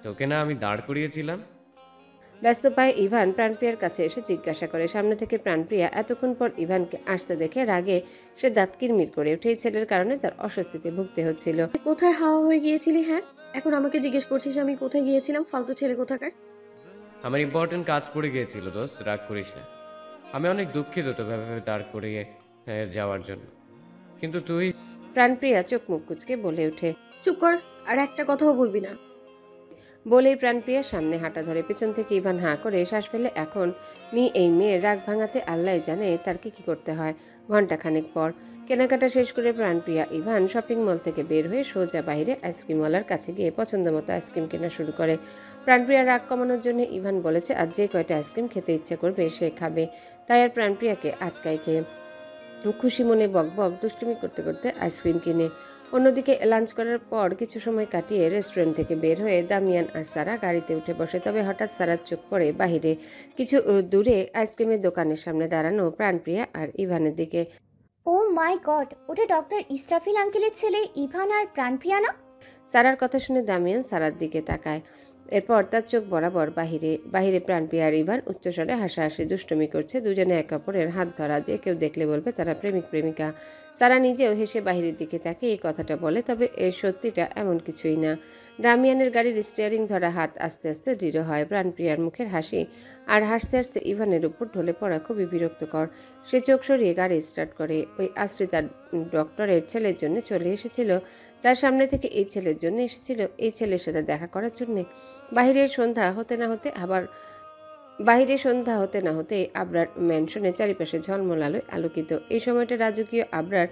তোকে না আমি দাঁড় করিয়েছিলাম? ব্যস্ত পায়ে ইভান প্রাণপ্রিয়ার কাছে এসে জিজ্ঞাসা করে। সামনে থেকে প্রাণপ্রিয়া এতক্ষণ পর ইভানকে আসতে দেখে রাগে সে দাঁত কিরমির করে ওঠে। এই ছেলের কারণে তার অস্বস্তিতে ভুগতে হচ্ছিল। কোথায় হাওয়া হয়ে গিয়েছিলি? হ্যাঁ, এখন আমাকে জিজ্ঞেস করছিস আমি কোথায় গিয়েছিলাম? ফালতু ছেলে কোথাকার। আমার ইম্পর্টেন্ট কাজ পড়ে গিয়েছিল দোস্ত, রাগ করিস না। আমি অনেক দুঃখিত তো ভাবে দাঁড় করিয়ে যাওয়ার জন্য, কিন্তু তুই। প্রাণপ্রিয়া চোখ মুখ কুচকে বলে ওঠে, চুপ কর, আর একটা কথাও বলবি না। বলেই প্রাণপ্রিয়া সামনে হাঁটা ধরে। পেছন থেকে ইভান হাঁ করে শ্বাস ফেলে। এখন এই মেয়ের রাগ ভাঙাতে আল্লাহ জানে তার কি করতে হয়। ঘণ্টাখানেক পর কেনাকাটা শেষ করে প্রাণপ্রিয়া ইভান শপিং মল থেকে বের হয়ে সোজা বাইরে আইসক্রিমওয়ালার কাছে গিয়ে পছন্দ মতো আইসক্রিম কেনা শুরু করে। প্রাণপ্রিয়া রাগ কমানোর জন্য ইভান বলেছে আজ যে কয়টা আইসক্রিম খেতে ইচ্ছে করবে সে খাবে, তাই আর প্রাণপ্রিয়াকে আটকায় খেয়ে খুশি মনে বকবক দুষ্টুমি করতে করতে আইসক্রিম কিনে। অন্যদিকে লাঞ্চ করার পর কিছু সময় কাটিয়ে রেস্টুরেন্ট থেকে বের হয়ে দামিয়ান আর সারা গাড়িতে উঠে বসে। তবে হঠাৎ সারার চোখ পড়ে বাহিরে কিছু দূরে আইসক্রিমের দোকানের সামনে দাঁড়ানো প্রাণপ্রিয়া আর ইভানের দিকে। ও মাই গড, ওটা ডক্টর ইসরাফিল আঙ্কেলের ছেলে ইভান আর প্রাণপ্রিয়া না? সারার কথা শুনে দামিয়ান সারার দিকে তাকায়। এরপর তার চোখ বরাবর বাহিরে প্রাণপ্রিয়া আর ইভান উচ্চস্বরে হাসাহাসি দুষ্টুমি করছে। দুজনে একে অপরের হাত ধরা, যে কেউ দেখলে বলবে তারা প্রেমিক প্রেমিকা। সারা নিজেও হেসে বাহিরের দিকে তাকিয়ে এই কথাটা বলে, তবে এর সত্যিটা এমন কিছুই না। দামিয়ানের গাড়ির স্টিয়ারিং ধরা হাত আস্তে আস্তে দৃঢ় হয়। প্রাণপ্রিয়ার মুখের হাসি আর হাসতে হাসতে ইভানের উপর ঢলে পড়া খুবই বিরক্তকর। সে চোখ সরিয়ে গাড়ি স্টার্ট করে। ওই আশ্রিতা ডক্টরের ছেলের জন্য চলে এসেছিল, তার সামনে থেকে এই ছেলের জন্য এসেছিল, এই ছেলের সাথে দেখা করার জন্যে। বাহিরে সন্ধ্যা হতে না হতে আবরার ম্যানশনের চারিপাশে ঝলমল আলোয় আলোকিত। এই সময়টা রাজকীয় আবরার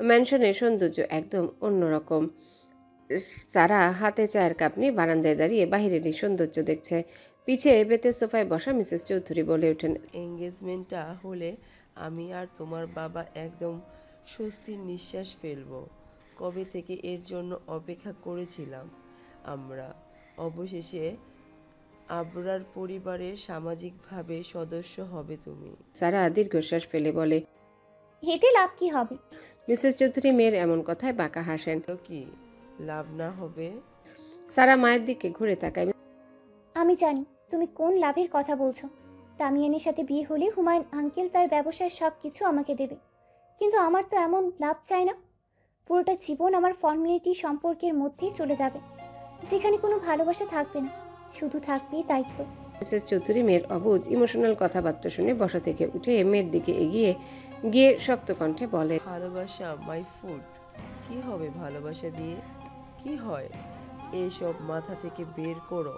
ম্যানশনের সৌন্দর্য একদম অন্যরকম। সারা হাতে চায়ের কাপ নিয়ে বারান্দায় দাঁড়িয়ে বাহিরের এই সৌন্দর্য দেখছে। পিছে বেতের সোফায় বসা মিসেস চৌধুরী বলে ওঠেন, এঙ্গেজমেন্টটা হলে আমি আর তোমার বাবা একদম স্বস্তির নিঃশ্বাস ফেলবো। কবে থেকে এর জন্য অপেক্ষা করেছিলাম আমরা। অবশেষে আবরার পরিবারের সামাজিকভাবে সদস্য হবে তুমি। সারা দীর্ঘশ্বাস ফেলে বলে, এতে লাভ কি হবে? মিসেস চৌধুরী মেয়ের এমন কথায় বাঁকা হাসেন। কি লাভ না হবে? সারা মায়ের দিকে ঘুরে তাকায়। আমি জানি তুমি কোন লাভের কথা বলছো। দামিয়ানের সাথে বিয়ে হলে হুমায়ুন আঙ্কেল তার ব্যবসার সব কিছু আমাকে দেবে, কিন্তু আমার তো এমন লাভ চাই না। পুরোটা জীবন আমার ফর্মালিটি সম্পর্কের মধ্যেই চলে যাবে, যেখানে কোনো ভালোবাসা থাকবে না, শুধু থাকবে দায়িত্ব। মিসেস চৌধুরী মেয়ের অবুঝ ইমোশনাল কথাবার্তা শুনে বসা থেকে উঠে মেয়ের দিকে এগিয়ে গিয়ে শক্ত কণ্ঠে বলে, ভালোবাসা মাই ফুড। কি হবে ভালোবাসা দিয়ে? কি হয়? এসব মাথা থেকে বের করো।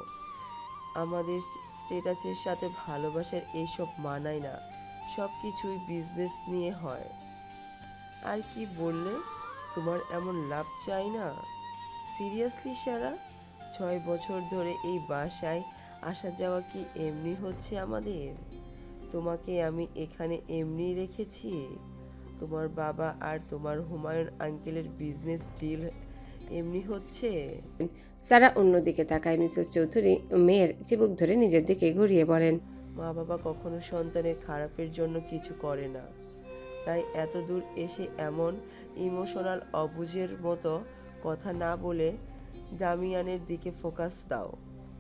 আমাদের স্ট্যাটাসের সাথে ভালোবাসার এইসব মানায় না। সব কিছুই বিজনেস নিয়ে হয়। আর কি বললে? তোমার এমন লাভ চাই না? সিরিয়াসলি সারা, 6 বছর ধরে এই বাসায় আসা যাওয়া কি এমনি হচ্ছে আমাদের? তোমাকে আমি এখানে এমনি রেখেছি? তোমার বাবা আর তোমার হুমায়ুন আঙ্কেলের বিজনেস ডিল এমনি হচ্ছে? সারা অন্যদিকে তাকায়। মিসেস চৌধুরী মেয়ের চিবুক ধরে নিজের দিকে ঘুরিয়ে বলেন, মা বাবা কখনো সন্তানের খারাপের জন্য কিছু করে না। তাই এত দূর এসে এমন ইমোশনাল অবুঝের মতো কথা না বলে দামিয়ানের দিকে ফোকাস দাও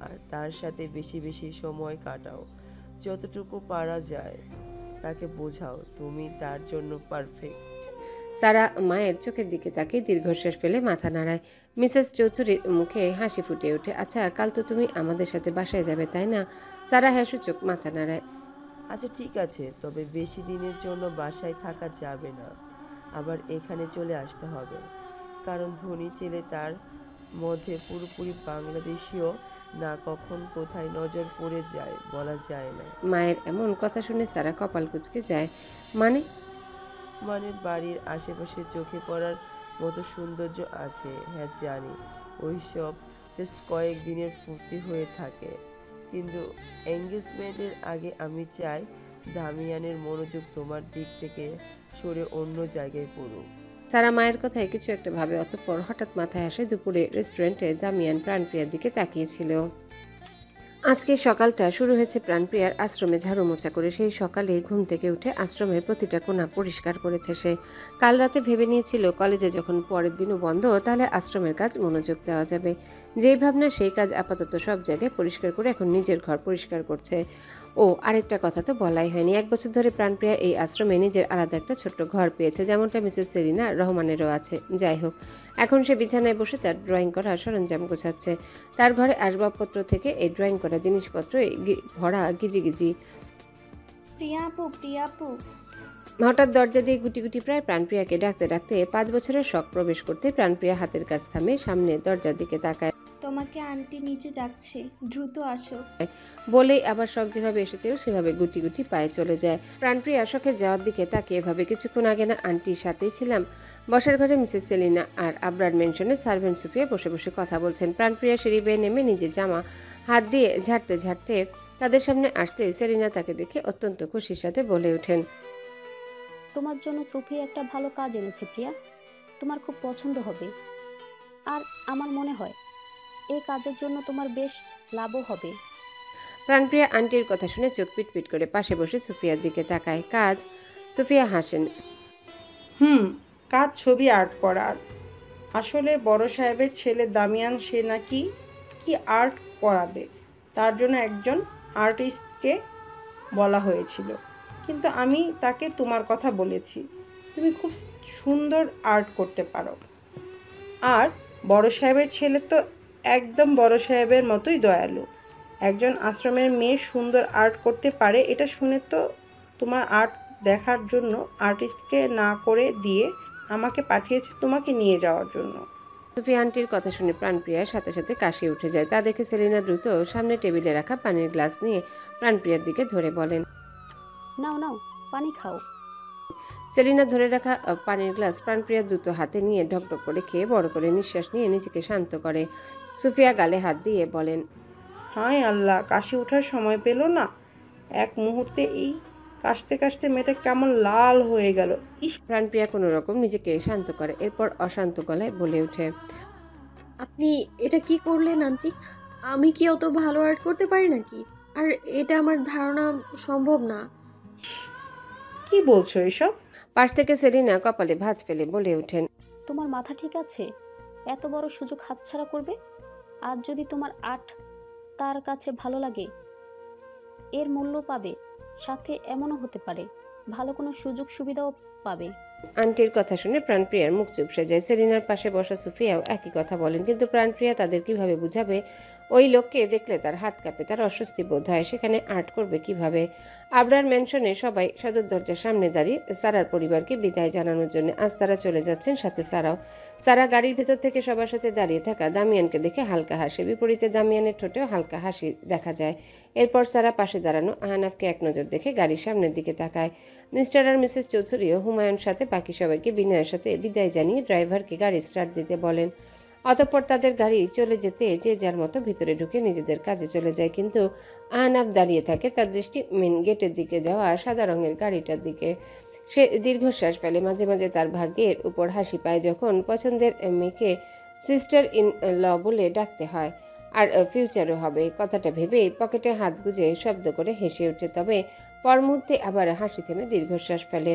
আর তার সাথে বেশি বেশি সময় কাটাও। যতটুকু পারা যায় তাকে বোঝাও তুমি তার জন্য পারফেক্ট। সারা মায়ের চোখের দিকে তাকিয়ে দীর্ঘশ্বাস ফেলে মাথা নাড়ায়। মিসেস চৌধুরীর মুখে হাসি ফুটে ওঠে। আচ্ছা, কাল তো তুমি আমাদের সাথে বাসায় যাবে, তাই না? সারা চোখ মাথা নাড়ায়। আচ্ছা ঠিক আছে, তবে বেশি দিনের জন্য বাসায় থাকা যাবে না, আবার এখানে চলে আসতে হবে। কারণ ধনী ছেলে তার মধ্যে পুরোপুরি বাংলাদেশীয় না, কখন কোথায় নজর পড়ে যায় বলা যায় না। মায়ের এমন কথা শুনে সারা কপাল কুঁচকে যায়। মানে বাড়ির আশেপাশে চোখে পড়ার মতো সৌন্দর্য আছে, হ্যাঁ জানি। ওইসব জাস্ট কয়েকদিনের ফুর্তি হয়ে থাকে, কিন্তু এঙ্গেজমেন্টের আগে আমি চাই দামিয়ানের মনোযোগ তোমার দিক থেকে সরে অন্য জায়গায় পড়ুক। সারা মায়ের কথায় কিছু একটা ভাবে, অতঃপর হঠাৎ মাথায় আসে দুপুরে রেস্টুরেন্টে দামিয়ান প্রাণপ্রিয়ার দিকে তাকিয়েছিল। আজকে সকালটা শুরু হয়েছে প্রাণপ্রিয়ার আশ্রমে ঝাড়ু মোছা করে। সেই সকালে ঘুম থেকে উঠে আশ্রমের প্রতিটা কোণা পরিষ্কার করেছে সে। কাল রাতে ভেবে নিয়েছিল কলেজে যখন পরের দিনও বন্ধ, তাহলে আশ্রমের কাজ মনোযোগ দেওয়া যাবে। যেই ভাবনা সেই কাজ আপাতত সব জায়গায় পরিষ্কার করে এখন নিজের ঘর পরিষ্কার করছে। ও আরেকটা কথা তো বলাই হয়নি, 1 বছর ধরে প্রাণপ্রিয়া এই আশ্রমে নিজের আলাদা একটা ছোট্ট ঘর পেয়েছে, যেমনটা মিসেস সেলিনা রহমানেরও আছে। যাই হোক, এখন সে বিছানায় বসে তার ড্রয়িং করার সরঞ্জাম গোছাচ্ছে। তার ঘরে আসবাবপত্র থেকে এই ড্রয়িং করা জিনিসপত্র ভরা গিজিগিজি। প্রিয়াপু হঠাৎ দরজা দিয়ে গুটি গুটি প্রায় প্রাণপ্রিয়াকে ডাকতে ডাকতে 5 বছরের শখ প্রবেশ করতে প্রাণপ্রিয়া হাতের কাজ থামে, সামনে দরজার দিকে তাকায়। তোমাকে আন্টি নিচে ডাকছে, দ্রুত আসো বলেই আবার শখ যেভাবে এসেছিল সেভাবে গুটি গুটি পায়ে চলে যায়। প্রাণপ্রিয়া শখের যাওয়ার দিকে তাকিয়ে এভাবে, কিছুক্ষণ আগে না আন্টির সাথেই ছিলাম। বসার ঘরে মিসেস সেলিনা আর আবরার মেনশনে সার্ভেন্ট সুফিয়া বসে বসে কথা বলছেন। প্রাণপ্রিয়া সিঁড়ি বেয়ে নেমে নিজের জামা হাত দিয়ে ঝাড়তে ঝাড়তে তাদের সামনে আসতে সেলিনা তাকে দেখে অত্যন্ত খুশির সাথে বলে ওঠেন, তোমার জন্য সুফি একটা ভালো কাজ এনেছে প্রিয়া, তোমার খুব পছন্দ হবে। আর আমার মনে হয় এই কাজের জন্য তোমার বেশ লাভও হবে। প্রাণপ্রিয়া আন্টির কথা শুনে চোখ পিটপিট করে পাশে বসে সুফিয়ার দিকে তাকায়। কাজ? সুফিয়া হাসেন। কাজ ছবি আর্ট করার। আসলে বড় সাহেবের ছেলে দামিয়ান সে নাকি কি আর্ট করাবে, তার জন্য একজন আর্টিস্টকে বলা হয়েছিল। কিন্তু আমি তাকে তোমার কথা বলেছি, তুমি খুব সুন্দর আর্ট করতে পারো। আর বড় সাহেবের ছেলে তো একদম বড় সাহেবের মতোই দয়ালু। একজন আশ্রমের মেয়ে সুন্দর আর্ট করতে পারে, এটা শুনে তো তোমার আর্ট দেখার জন্য আর্টিস্টকে না করে দিয়ে আমাকে পাঠিয়েছে তোমাকে নিয়ে যাওয়ার জন্য। সুফিয়া আন্টির কথা শুনে প্রাণপ্রিয়ার সাথে সাথে কাশি উঠে যায়। তা দেখে সেলিনা দ্রুত সামনে টেবিলে রাখা পানির গ্লাস নিয়ে প্রাণপ্রিয়ার দিকে ধরে বলেন, নাও নাও পানি খাও। সেলিনা ধরে রাখা পানির গ্লাস প্রাণপ্রিয়া দ্রুত হাতে নিয়ে ঢকঢক করে খেয়ে বড় করে নিঃশ্বাস নিয়ে নিজেকে শান্ত করে। সুফিয়া গালে হাত দিয়ে বলেন, হায় আল্লাহ, কাশি ওঠার সময় পেল না। এক মুহূর্তে এই কাশতে কাশতে মেয়েটা কেমন লাল হয়ে গেল। প্রাণপ্রিয়া কোনো রকম নিজেকে শান্ত করে, এরপর অশান্ত গলায় বলে ওঠে, আপনি এটা কি করলেন আন্টি? আমি কি অত ভালো আর্ট করতে পারি নাকি? আর এটা আমার ধারণা সম্ভব না। কি বলছো এসব? পাশ থেকে সেলিনা কপালে ভাঁজ ফেলে বলে ওঠেন, তোমার মাথা ঠিক আছে? এত বড় সুযোগ হাতছাড়া করবে? আজ যদি তোমার আর্ট তার কাছে ভালো লাগে, এর মূল্য পাবে, সাথে এমনও হতে পারে ভালো কোনো সুযোগ সুবিধাও পাবে। আন্টির কথা শুনে প্রাণপ্রিয়ার মুখ চুপসে যায়। সেলিনার পাশে বসা সুফিয়াও একই কথা বলেন, কিন্তু প্রাণপ্রিয়া তাদের কিভাবে বুঝাবে? ওই লোককে দেখলে তার হাত কাঁপে, তার অস্বস্তি বোধ হয়। সেখানে আর্ট করবে কিভাবে? আবরার ম্যানশনে সবাই সদর দরজার সামনে দাঁড়িয়ে সারার পরিবারকে বিদায় জানানোর জন্য। আজ তারা চলে যাচ্ছেন, সাথে সারাও। সারা গাড়ির ভেতর থেকে সবার সাথে দাঁড়িয়ে থাকা দামিয়ানকে দেখে হালকা হাসে, বিপরীতে দামিয়ানের ঠোঁটেও হালকা হাসি দেখা যায়। এরপর সারা পাশে দাঁড়ানো আহনাফকে এক নজর দেখে গাড়ির সামনের দিকে তাকায়। মিস্টার আর মিসেস চৌধুরীও হুমায়ুন সাথে বাকি সবাইকে বিনয়ের সাথে বিদায় জানিয়ে ড্রাইভারকে গাড়ি স্টার্ট দিতে বলেন। অতঃপর তাদের গাড়ি চলে যেতে যে যার মতো ভিতরে ঢুকে নিজেদের কাজে চলে যায়, কিন্তু আহনাফ দাঁড়িয়ে থাকে, তার দৃষ্টি মেন গেটের দিকে যাওয়া সাদা রঙের গাড়িটার দিকে। সে দীর্ঘশ্বাস ফেলে, মাঝে মাঝে তার ভাগ্যের উপর হাসি পায় যখন পছন্দের মেয়েকে সিস্টার ইন ল বলে ডাকতে হয়, আর ফিউচারও হবে। কথাটা ভেবেই পকেটে হাত গুজে শব্দ করে হেসে ওঠে, তবে পর মুহূর্তে আবার হাসি থেমে দীর্ঘশ্বাস ফেলে।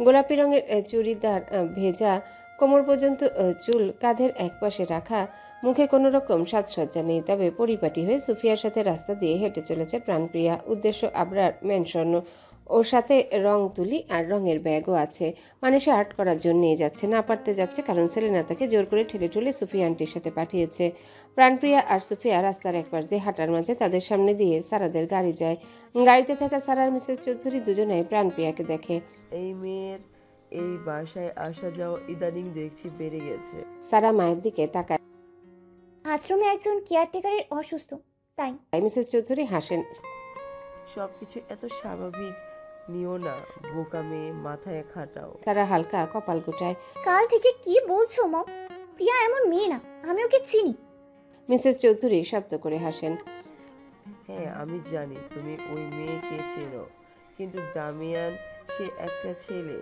গোলাপি রঙের চুড়িদার, ভেজা কোমর পর্যন্ত চুল কাঁধের একপাশে রাখা, মুখে কোনো রকম সাজসজ্জা নেই, তবে পরিপাটি হয়ে সুফিয়ার সাথে রাস্তা দিয়ে হেঁটে চলেছে প্রাণপ্রিয়া। উদ্দেশ্য আবরার ম্যানশন। ওর সাথে রং তুলি আর রঙের ব্যাগও আছে, মানে সে আর্ট করার জন্যই যাচ্ছে, না পারতে যাচ্ছে কারণ সেলিনা তাকে জোর করে ঠেলে ঠেলে সুফিয়া আন্টির সাথে পাঠিয়েছে। প্রাণপ্রিয়া আর সুফিয়া রাস্তার একপাশ দিয়ে হাঁটার মাঝে তাদের সামনে দিয়ে সারাদের গাড়ি যায়। গাড়িতে থাকা সারার মিসেস চৌধুরী দুজনেই প্রাণপ্রিয়াকে দেখে। এই মেয়ের এই বাসায় আসা যাওয়া ইদানিং দেখছি বেড়ে গেছে। সারা মায়ের দিকে তাকায়। আশ্রমে একজন কেয়ারটেকারের অসুস্থ, তাই। মিসেস চৌধুরী হাসেন। সবকিছু এত স্বাভাবিক নিও না, বোকা মেয়ে, মাথায় খাটাও। সারা হালকা কপাল গুটায়। কাল থেকে কি বলছো মম? প্রিয়া এমন মেয়ে না, আমি ওকে চিনি। মিসেস চৌধুরী শব্দ করে হাসেন। হ্যাঁ আমি জানি তুমি ওই মেয়েকে চেনো, কিন্তু দামিয়ান সে একটা ছেলে,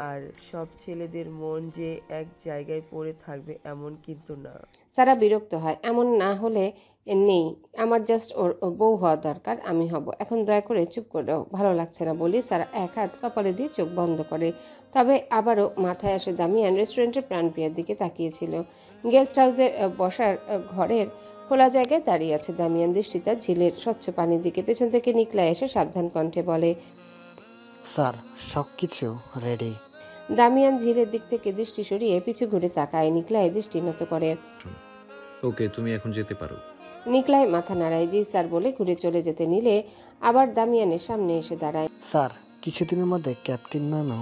আর সব ছেলেদের মন যে এক জায়গায় পড়ে থাকবে এমন কিন্তু না। সারা বিরক্ত হয়, এমন না হলে নেই, আমার জাস্ট ওর বউ হওয়া দরকার, আমি হব। এখন দয়া করে চুপ করে, ভালো লাগছে না বলে সারা এক হাত কপালে দিয়ে চোখ বন্ধ করে। তবে আবারও মাথায় আসে দামিয়ান রেস্টুরেন্টের প্রাণপ্রিয়ার দিকে তাকিয়েছিল। গেস্ট হাউসের বসার ঘরের খোলা জায়গায় দাঁড়িয়ে আছে দামিয়ান, দৃষ্টিটা ঝিলের স্বচ্ছ পানির দিকে। পেছন থেকে নিকলা এসে সাবধান কণ্ঠে বলে, স্যার সব কিছু রেডি। দামিয়ান ঝিলের দিক থেকে দৃষ্টি সরিয়ে পিছু ঘুরে তাকায়। নিকলায় দৃষ্টি নত করে। ওকে, তুমি এখন যেতে পারো। নিকলায় মাথা নাড়ায়, জি স্যার বলে ঘুরে চলে যেতে নিলে আবার দামিয়ানের সামনে এসে দাঁড়ায়। স্যার কিছুদিনের মধ্যে ক্যাপ্টেন ম্যামও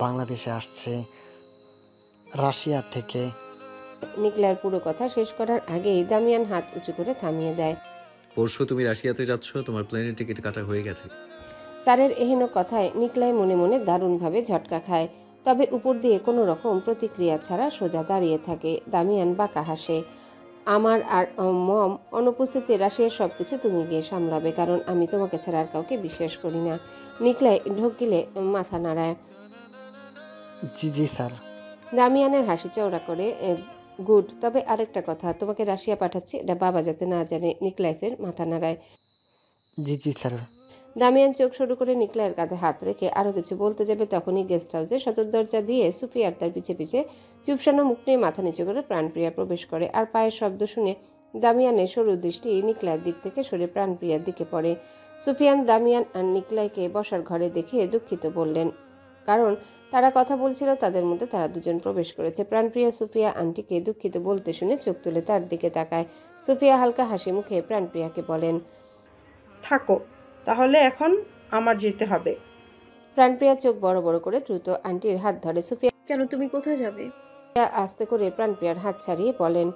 বাংলাদেশে আসছে রাশিয়া থেকে। নিকলার পুরো কথা শেষ করার আগেই দামিয়ান হাত উঁচু করে থামিয়ে দেয়। পরশু তুমি রাশিয়াতে যাচ্ছ, তোমার প্লেনের টিকিট কাটা হয়ে গেছে। স্যারের এহেন কথায় নিকলায় মনে মনে দারুণভাবে ঝটকা খায়, তবে উপর দিয়ে কোনো রকম প্রতিক্রিয়া ছাড়া সোজা দাঁড়িয়ে থাকে। দামিয়ান বাঁকা হাসে। আমার আর মম অনুপস্থিতি রাশিয়ার সবকিছু তুমি গিয়ে সামলাবে, কারণ আমি তোমাকে ছাড়া আর কাউকে বিশ্বাস করি না। নিকলায় ঢোক গিলে মাথা নাড়ায়। জি জি স্যার। দামিয়ানের হাসি চওড়া করে, গুড, তবে আরেকটা কথা, তোমাকে রাশিয়া পাঠাচ্ছি এটা বাবা যাতে না জানে। নিকলাইফের মাথা নাড়ায়। জি জি স্যার। দামিয়ান চোখ শুরু করে নিকলাইয়ের কাঁধে হাত রেখে আরও কিছু বলতে যাবে, তখনই গেস্ট হাউসে সদর দরজা দিয়ে সুফিয়া আর তার পিছে পিছে চুপসানো মুখ নিয়ে মাথা নিচু করে প্রাণপ্রিয়া প্রবেশ করে। আর পায়ের শব্দ শুনে দামিয়ানের সরু দৃষ্টি নিকলাইয়ের দিক থেকে সরে প্রাণপ্রিয়ার দিকে পড়ে। সুফিয়ান দামিয়ান আর নিকলাইকে বসার ঘরে দেখে দুঃখিত বললেন, কারণ তারা কথা বলছিল, তাদের মধ্যে তারা দুজন প্রবেশ করেছে। প্রাণপ্রিয়া সুফিয়া আন্টিকে দুঃখিত বলতে শুনে চোখ তুলে তার দিকে তাকায়। সুফিয়া হালকা হাসি মুখে প্রাণপ্রিয়াকে বলেন, থাকো তাহলে, এখন আমার যেতে হবে। প্রাণপ্রিয়া চোখ বড় বড় করে দ্রুত আন্টির হাত ধরে। সুফিয়া কেন, তুমি কোথায় যাবে? আস্তে করে প্রাণপ্রিয়ার হাত ছাড়িয়ে বলেন,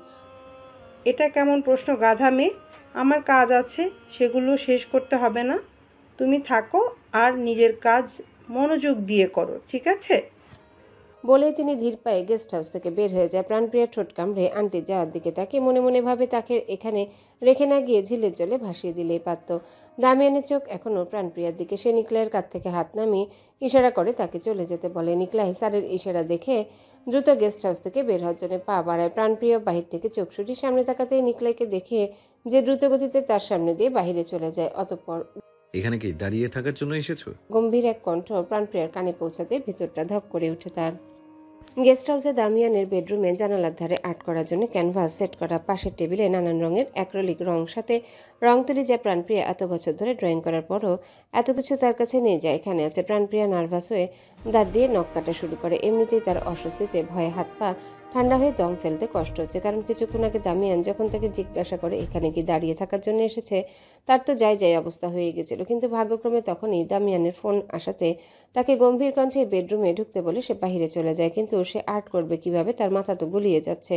এটা কেমন প্রশ্ন গাধা মেয়ে, আমার কাজ আছে, সেগুলো শেষ করতে হবে না? তুমি থাকো আর নিজের কাজ মনোযোগ দিয়ে করো, ঠিক আছে? বলেই তিনি ধীর পায়ে গেস্ট হাউস থেকে বের হয়ে যায়। প্রাণপ্রিয়া ঠোঁট কামড়ে আন্টি যাওয়ার দিকে তাকে মনে মনে ভাবে তাকে এখানে রেখে না গিয়ে ঝিলের জলে ভাসিয়ে দিলেই পারত। দামিয়ানের চোখ এখনও প্রাণপ্রিয়ার দিকে। সে নিকলাইয়ের কাছ থেকে হাত নামিয়ে ইশারা করে তাকে চলে যেতে বলে। নিকলাই স্যারের ইশারা দেখে দ্রুত গেস্ট হাউস থেকে বের হওয়ার জন্য পা বাড়ায়। প্রাণপ্রিয় বাহির থেকে চোখ সরিয়ে সামনে তাকাতেই নিকলাইকে দেখে যে দ্রুত গতিতে তার সামনে দিয়ে বাহিরে চলে যায়। অতঃপর এখানে কি দাঁড়িয়ে থাকার জন্য এসেছো? গম্ভীর এক কণ্ঠ প্রাণপ্রিয়ার কানে পৌঁছাতে ভেতরটা ধক করে ওঠে তার। গেস্ট হাউসে দামিয়ানের বেডরুমে জানালার ধারে আর্ট করার জন্য ক্যানভাস সেট করা। পাশের টেবিলে নানান রঙের অ্যাক্রিলিক রং, সাথে রং তুলি, যা প্রাণপ্রিয়া এত বছর ধরে ড্রয়িং করার পরও এত কিছু তার কাছে নেই যা এখানে আছে। প্রাণপ্রিয়া নার্ভাস হয়ে দাঁত দিয়ে নখ কাটা শুরু করে। এমনিতেই তার অস্বস্তিতে ভয়ে হাত পা ঠান্ডা হয়ে দম ফেলতে কষ্ট হচ্ছে, কারণ কিছুক্ষণ আগে দামিয়ান যখন তাকে জিজ্ঞাসা করে এখানে কি দাঁড়িয়ে থাকার জন্য এসেছে, তার তো যাই যাই অবস্থা হয়ে গেছিল। কিন্তু ভাগ্যক্রমে তখনই দামিয়ানের ফোন আসাতে তাকে গম্ভীর কণ্ঠে বেডরুমে ঢুকতে বলে সে বাহিরে চলে যায়। কিন্তু সে আর্ট করবে কিভাবে, তার মাথা তো গুলিয়ে যাচ্ছে।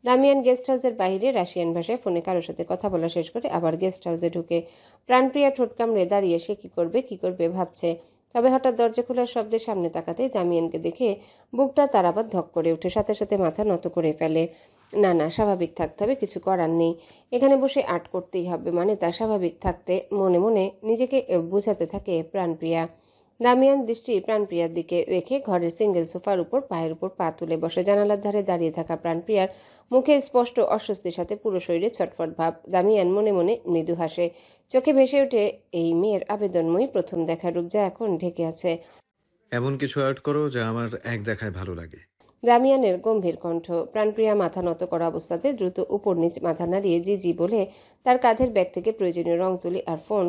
দামিয়ান গেস্ট হাউসের বাইরে রাশিয়ান ভাষায় ফোনে কারোর সাথে কথা বলা শেষ করে আবার গেস্ট হাউসে ঢুকে। প্রাণপ্রিয়া ঠোঁট কামড়ে দাঁড়িয়ে সে কি করবে ভাবছে। তবে হঠাৎ দরজা খোলার শব্দের সামনে তাকাতেই দামিয়ানকে দেখে বুকটা তার আবার ধক করে ওঠে, সাথে সাথে মাথা নত করে ফেলে। না, স্বাভাবিক থাকতে হবে, কিছু করার নেই, এখানে বসে আর্ট করতেই হবে, মানে তার স্বাভাবিক থাকতে মনে মনে নিজেকে বোঝাতে থাকে প্রাণপ্রিয়া। দামিয়ান দৃষ্টি প্রাণপ্রিয়ার দিকে রেখে ঘরের সিঙ্গেল সোফার উপর পায়ের উপর পা তুলে বসে। জানালার ধারে দাঁড়িয়ে থাকা প্রাণপ্রিয়ার মুখে স্পষ্ট অস্বস্তির সাথে পুরো শরীরে ছটফট ভাব। দামিয়ান মনে মনে মৃদু হাসে, চোখে ভেসে ওঠে এই মেয়ের আবেদনময়ী প্রথম দেখা রূপ, যা এখন ঢেকে আছে। এমন কিছু আর্ট করো যা আমার এক দেখায় ভালো লাগে। দামিয়ানের গম্ভীর কণ্ঠ। প্রাণপ্রিয়া মাথা নত করা অবস্থাতে দ্রুত উপর নিচ মাথা নাড়িয়ে জি বলে তার কাঁধের ব্যাগ থেকে প্রয়োজনীয় রং তুলি আর ফোন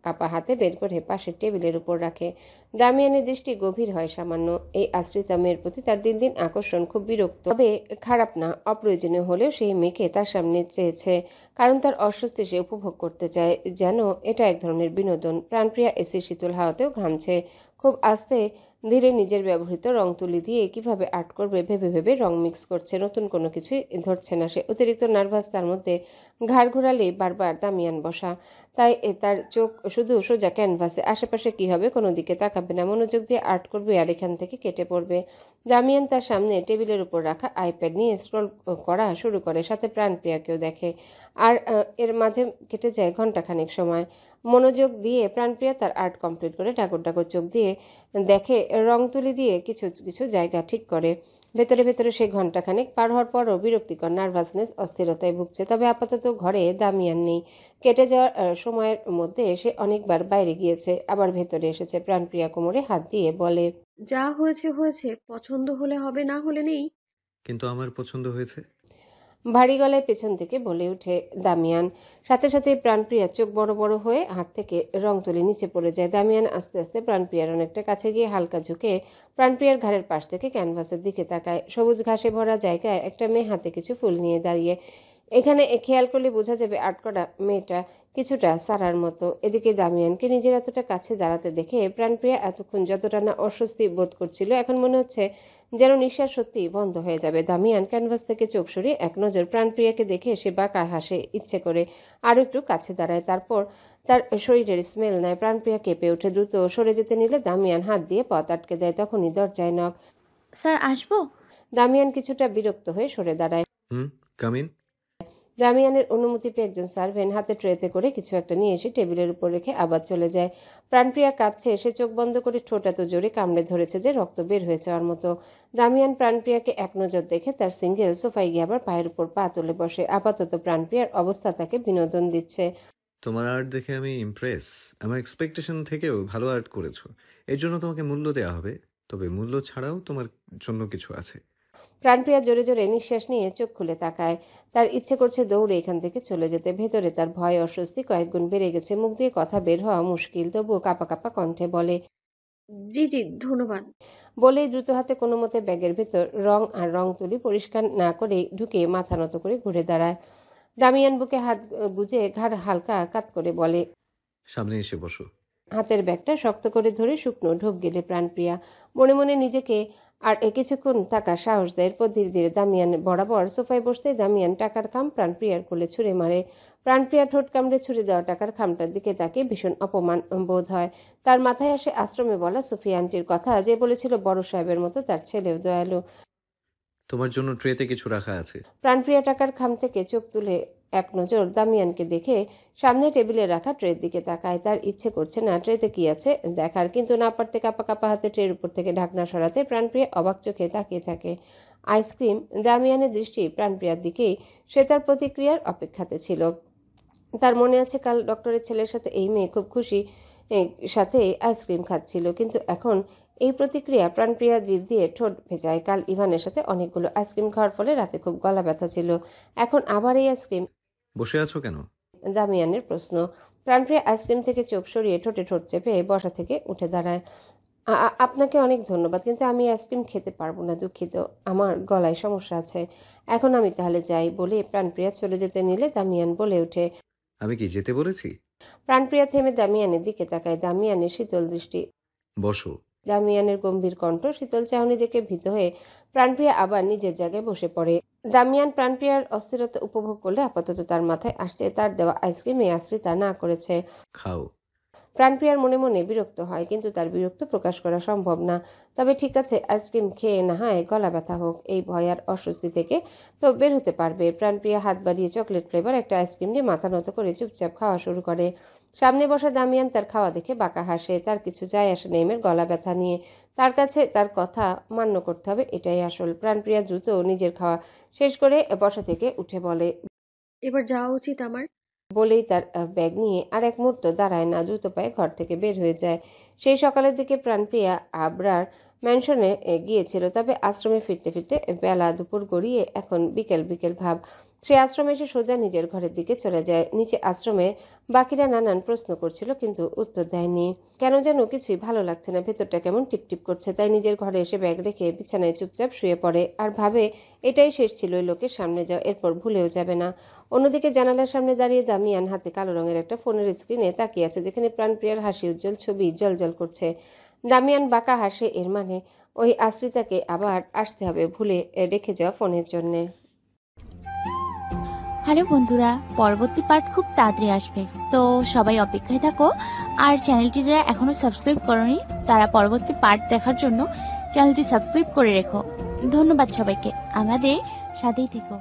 কাপা হাতে বের করে পাশের টেবিলের উপর রাখে। দামিয়ানের দৃষ্টি গভীর হয় সামান্য। এই আশ্রিতা মেয়ের প্রতি তার দিন দিন আকর্ষণ খুব বিরক্ত, তবে খারাপ না। অপ্রয়োজনীয় হলেও সেই মেয়েকে তার সামনে চেয়েছে, কারণ তার অস্বস্তি সে উপভোগ করতে চায়, যেন এটা এক ধরনের বিনোদন। প্রাণপ্রিয়া এসির শীতল হাওয়াতেও ঘামছে। খুব আস্তে ধীরে নিজের ব্যবহৃত রং তুলি দিয়ে কিভাবে আর্ট করবে ভেবে রং মিক্স করছে। নতুন কোনো কিছুই ধরছে না সে। অতিরিক্ত নার্ভাস তার মধ্যে ঘাড় ঘোরালেই বারবার দামিয়ান বসা, তাই তার চোখ শুধু সোজা ক্যানভাসে। আশেপাশে কি হবে কোনো দিকে তাকাবে না, মনোযোগ দিয়ে আর্ট করবে আর এখান থেকে কেটে পড়বে। দামিয়ান তার সামনে টেবিলের উপর রাখা আইপ্যাড নিয়ে স্ক্রল করা শুরু করে, সাথে প্রাণপ্রিয়াকেও দেখে। আর এর মাঝে কেটে যায় ঘন্টাখানেক সময়। মনোযোগ দিয়ে প্রাণপ্রিয়া তার আর্ট কমপ্লিট করে ডাগর চোখ দিয়ে দেখে, রং তুলি দিয়ে কিছু জায়গা ঠিক করে। ভেতরে সে ঘন্টাখানেক পার হওয়ার পরও বিরক্তিকর নার্ভাসনেস, অস্থিরতায় ভুগছে। তবে আপাতত ঘরে দামিয়ান নেই। কেটে যাওয়ার সময়ের মধ্যে সে অনেকবার বাইরে গিয়েছে, আবার ভেতরে এসেছে। প্রাণপ্রিয়া কোমরে হাত দিয়ে বলে, যা হয়েছে পছন্দ হলে হবে, না হলে নেই। কিন্তু আমার পছন্দ হয়েছে। ভারী গলায় পেছন থেকে বলে ওঠে দামিয়ান। সাথে সাথে প্রাণপ্রিয়ার চোখ বড় বড় হয়ে হাত থেকে রং তুলে নিচে পড়ে যায়। দামিয়ান আস্তে আস্তে প্রাণপ্রিয়ার অনেকটা কাছে গিয়ে হালকা ঝুঁকে প্রাণপ্রিয়ার ঘাড়ের পাশ থেকে ক্যানভাসের দিকে তাকায়। সবুজ ঘাসে ভরা জায়গায় একটা মেয়ে হাতে কিছু ফুল নিয়ে দাঁড়িয়ে। এখানে খেয়াল করলে বোঝা যাবে আর্ট করা মেয়েটা কিছুটা সারার মতো। এদিকে দামিয়ানকে নিজের এতটা কাছে দাঁড়াতে দেখে প্রাণপ্রিয়া এতক্ষণ যতটা না অস্বস্তি বোধ করছিল, এখন মনে হচ্ছে যেন নিঃশ্বাস সত্যি বন্ধ হয়ে যাবে। দামিয়ান ক্যানভাস থেকে চোখ সরিয়ে এক নজর প্রাণপ্রিয়াকে দেখে সে বাঁকা হাসে, ইচ্ছে করে আরও একটু কাছে দাঁড়ায়। তারপর তার শরীরের স্মেল নেয়। প্রাণপ্রিয়া কেঁপে ওঠে। দ্রুত সরে যেতে নিলে দামিয়ান হাত দিয়ে পথ আটকে দেয়। তখনই দরজায় নক। স্যার আসবো? দামিয়ান কিছুটা বিরক্ত হয়ে সরে দাঁড়ায়। Come in. দামিয়ানের অনুমতি পেয়ে একজন সার্ভেন্ট হাতে ট্রেতে করে কিছু একটা নিয়ে এসে টেবিলের উপর রেখে আবার চলে যায়। প্রাণপ্রিয়া কাঁপছে, এসে চোখ বন্ধ করে ঠোঁট এত জোরে কামড়ে ধরেছে যে রক্ত বের হয়ে যাওয়ার মতো। দামিয়ান প্রাণপ্রিয়াকে এক নজর দেখে তার সিঙ্গেল সোফায় গিয়ে আবার পায়ের উপর পা তুলে বসে। আপাতত প্রাণপ্রিয়ার অবস্থা তাকে বিনোদন দিচ্ছে। তোমার আর্ট দেখে আমি ইমপ্রেস। আমার এক্সপেকটেশন থেকেও ভালো আর্ট করেছো, এর জন্য তোমাকে মূল্য দেওয়া হবে। তবে মূল্য ছাড়াও তোমার জন্য কিছু আছে। প্রাণপ্রিয়া জোরে জোরে নিঃশ্বাস নিয়ে চোখ খুলে তাকায়। তার ইচ্ছে করছে দৌড়ে এখান থেকে চলে যেতে। ভেতরে তার ভয় অস্বস্তি কয়েকগুণ বেড়ে গেছে। মুখ দিয়ে কথা বের হওয়া মুশকিল, তবুও কাঁপা কাঁপা কণ্ঠে বলে, জি জি ধন্যবাদ। বলেই দ্রুত হাতে কোনো মতে ব্যাগের ভেতর রং তুলি পরিষ্কার না করে ঢুকে মাথা নত করে ঘুরে দাঁড়ায়। দামিয়ান বুকে হাত গুজে ঘাড় হালকা কাত করে বলে, সামনে এসে বসো। হাতের ব্যাগটা শক্ত করে ধরে শুকনো ঢোক গেলে প্রাণপ্রিয়া মনে মনে নিজেকে আর কিছুক্ষণ থাকার সাহস দেয়। এরপর ধীরে ধীরে দামিয়ান বরাবর সোফায় বসতে দামিয়ান টাকার খাম প্রাণপ্রিয়ার কোলে ছুঁড়ে মারে। প্রাণপ্রিয়া ঠোঁট কামড়ে ছুঁড়ে দেওয়া টাকার খামটার দিকে তাকে ভীষণ অপমান বোধ হয়। তার মাথায় আসে আশ্রমে বলা সুফিয়া আন্টির কথা, যে বলেছিল বড় সাহেবের মতো তার ছেলেও দয়ালু। তোমার জন্য ট্রেতে কিছু রাখা আছে। প্রাণপ্রিয়া টাকার খাম থেকে চোখ তুলে এক নজর দামিয়ানকে দেখে সামনে টেবিলে রাখা ট্রের দিকে তাকায়। তার ইচ্ছে করছে না ট্রেতে কি আছে দেখার, কিন্তু না পারতে কাঁপা কাঁপা হাতে ট্রের উপর থেকে ঢাকনা সরাতে প্রাণপ্রিয়া অবাক চোখে তাকিয়ে থাকে। আইসক্রিম। দামিয়ানের দৃষ্টি প্রাণপ্রিয়ার দিকেই। সে তার প্রতিক্রিয়ার অপেক্ষাতে ছিল। তার মনে আছে কাল ডক্টরের ছেলের সাথে এই মেয়ে খুব খুশি সাথে আইসক্রিম খাচ্ছিল, কিন্তু এখন এই প্রতিক্রিয়া। প্রাণপ্রিয়া জিভ দিয়ে ঠোঁট ভেজায়। কাল ইভানের সাথে অনেকগুলো আইসক্রিম খাওয়ার ফলে রাতে খুব গলা ব্যথা ছিল, এখন আবার এই আইসক্রিম। বসে আছো কেন? দামিয়ানের প্রশ্ন। প্রাণপ্রিয়া আইসক্রিম থেকে চোখ সরিয়ে ঠোঁটে ঠোঁট চেপে বসা থেকে উঠে দাঁড়ায়। আপনাকে অনেক ধন্যবাদ, কিন্তু আমি আইসক্রিম খেতে পারবো না, দুঃখিত, আমার গলায় সমস্যা আছে। এখন আমি তাহলে যাই। বলে প্রাণপ্রিয়া চলে যেতে নিলে দামিয়ান বলে ওঠে, আমি কি যেতে বলেছি? প্রাণপ্রিয়া থেমে দামিয়ানের দিকে তাকায়। দামিয়ানের শীতল দৃষ্টি। বসো। দামিয়ানের গম্ভীর কণ্ঠ, শীতল চাহনি দেখে ভীত হয়ে প্রাণপ্রিয়া আবার নিজের জায়গায় বসে পড়ে। দামিয়ান প্রাণপ্রিয়ার অস্থিরতা উপভোগ করলে আপাতত তার মাথায় আসছে তার দেওয়া আইসক্রিমে আশ্রিতা না করেছে। খাও। প্রাণপ্রিয়ার মনে মনে বিরক্ত হয়, কিন্তু তার বিরক্ত প্রকাশ করা সম্ভব না। তবে ঠিক আছে, আইসক্রিম খেয়ে না হয় গলা ব্যথা হোক, এই ভয় আর অস্বস্তি থেকে তো বের হতে পারবে। প্রাণপ্রিয়া হাত বাড়িয়ে চকলেট ফ্লেভার একটা আইসক্রিম নিয়ে মাথা নত করে চুপচাপ খাওয়া শুরু করে। সামনে বসা দামিয়ান তার খাওয়া দেখে বাঁকা হাসে। তার কিছু যায় আসে না মেয়ের গলা ব্যথা নিয়ে। তার কাছে তার কথা মান্য করতে হবে, এটাই আসল। প্রাণপ্রিয়া দ্রুত নিজের খাওয়া শেষ করে বসা থেকে উঠে বলে, এবার যাওয়া উচিত আমার। বলেই তার ব্যাগ নিয়ে আর এক মুহূর্ত দাঁড়ায় না, দ্রুত পায়ে ঘর থেকে বের হয়ে যায়। সেই সকালের দিকে প্রাণপ্রিয়া আবরার ম্যানশনে গিয়েছিল, তবে আশ্রমে ফিরতে ফিরতে বেলা দুপুর গড়িয়ে এখন বিকেল বিকেল ভাব। সে আশ্রমে এসে সোজা নিজের ঘরের দিকে চলে যায়। নিচে আশ্রমে বাকিরা নানান প্রশ্ন করছিল, কিন্তু উত্তর দেয়নি। কেন যেন কিছুই ভালো লাগছে না, ভেতরটা কেমন টিপটিপ করছে। তাই নিজের ঘরে এসে ব্যাগ রেখে বিছানায় চুপচাপ শুয়ে পড়ে আর ভাবে এটাই শেষ ছিল ওই লোকের সামনে যাওয়া, এরপর ভুলেও যাবে না। অন্যদিকে জানালার সামনে দাঁড়িয়ে দামিয়ান হাতে কালো রঙের একটা ফোনের স্ক্রিনে তাকিয়ে আছে, যেখানে প্রাণপ্রিয়ার হাসি উজ্জ্বল ছবি জ্বলজ্বল করছে। দামিয়ান বাঁকা হাসে, এর মানে ওই আশ্রিতাকে আবার আসতে হবে ভুলে রেখে যাওয়া ফোনের জন্যে। হ্যালো বন্ধুরা, পরবর্তী পার্ট খুব তাড়াতাড়ি আসবে, তো সবাই অপেক্ষায় থাকো। আর চ্যানেলটি যারা এখনো সাবস্ক্রাইব করোনি তারা পরবর্তী পার্ট দেখার জন্য চ্যানেলটি সাবস্ক্রাইব করে রেখো। ধন্যবাদ সবাইকে, আমাদের সাথেই থেকো।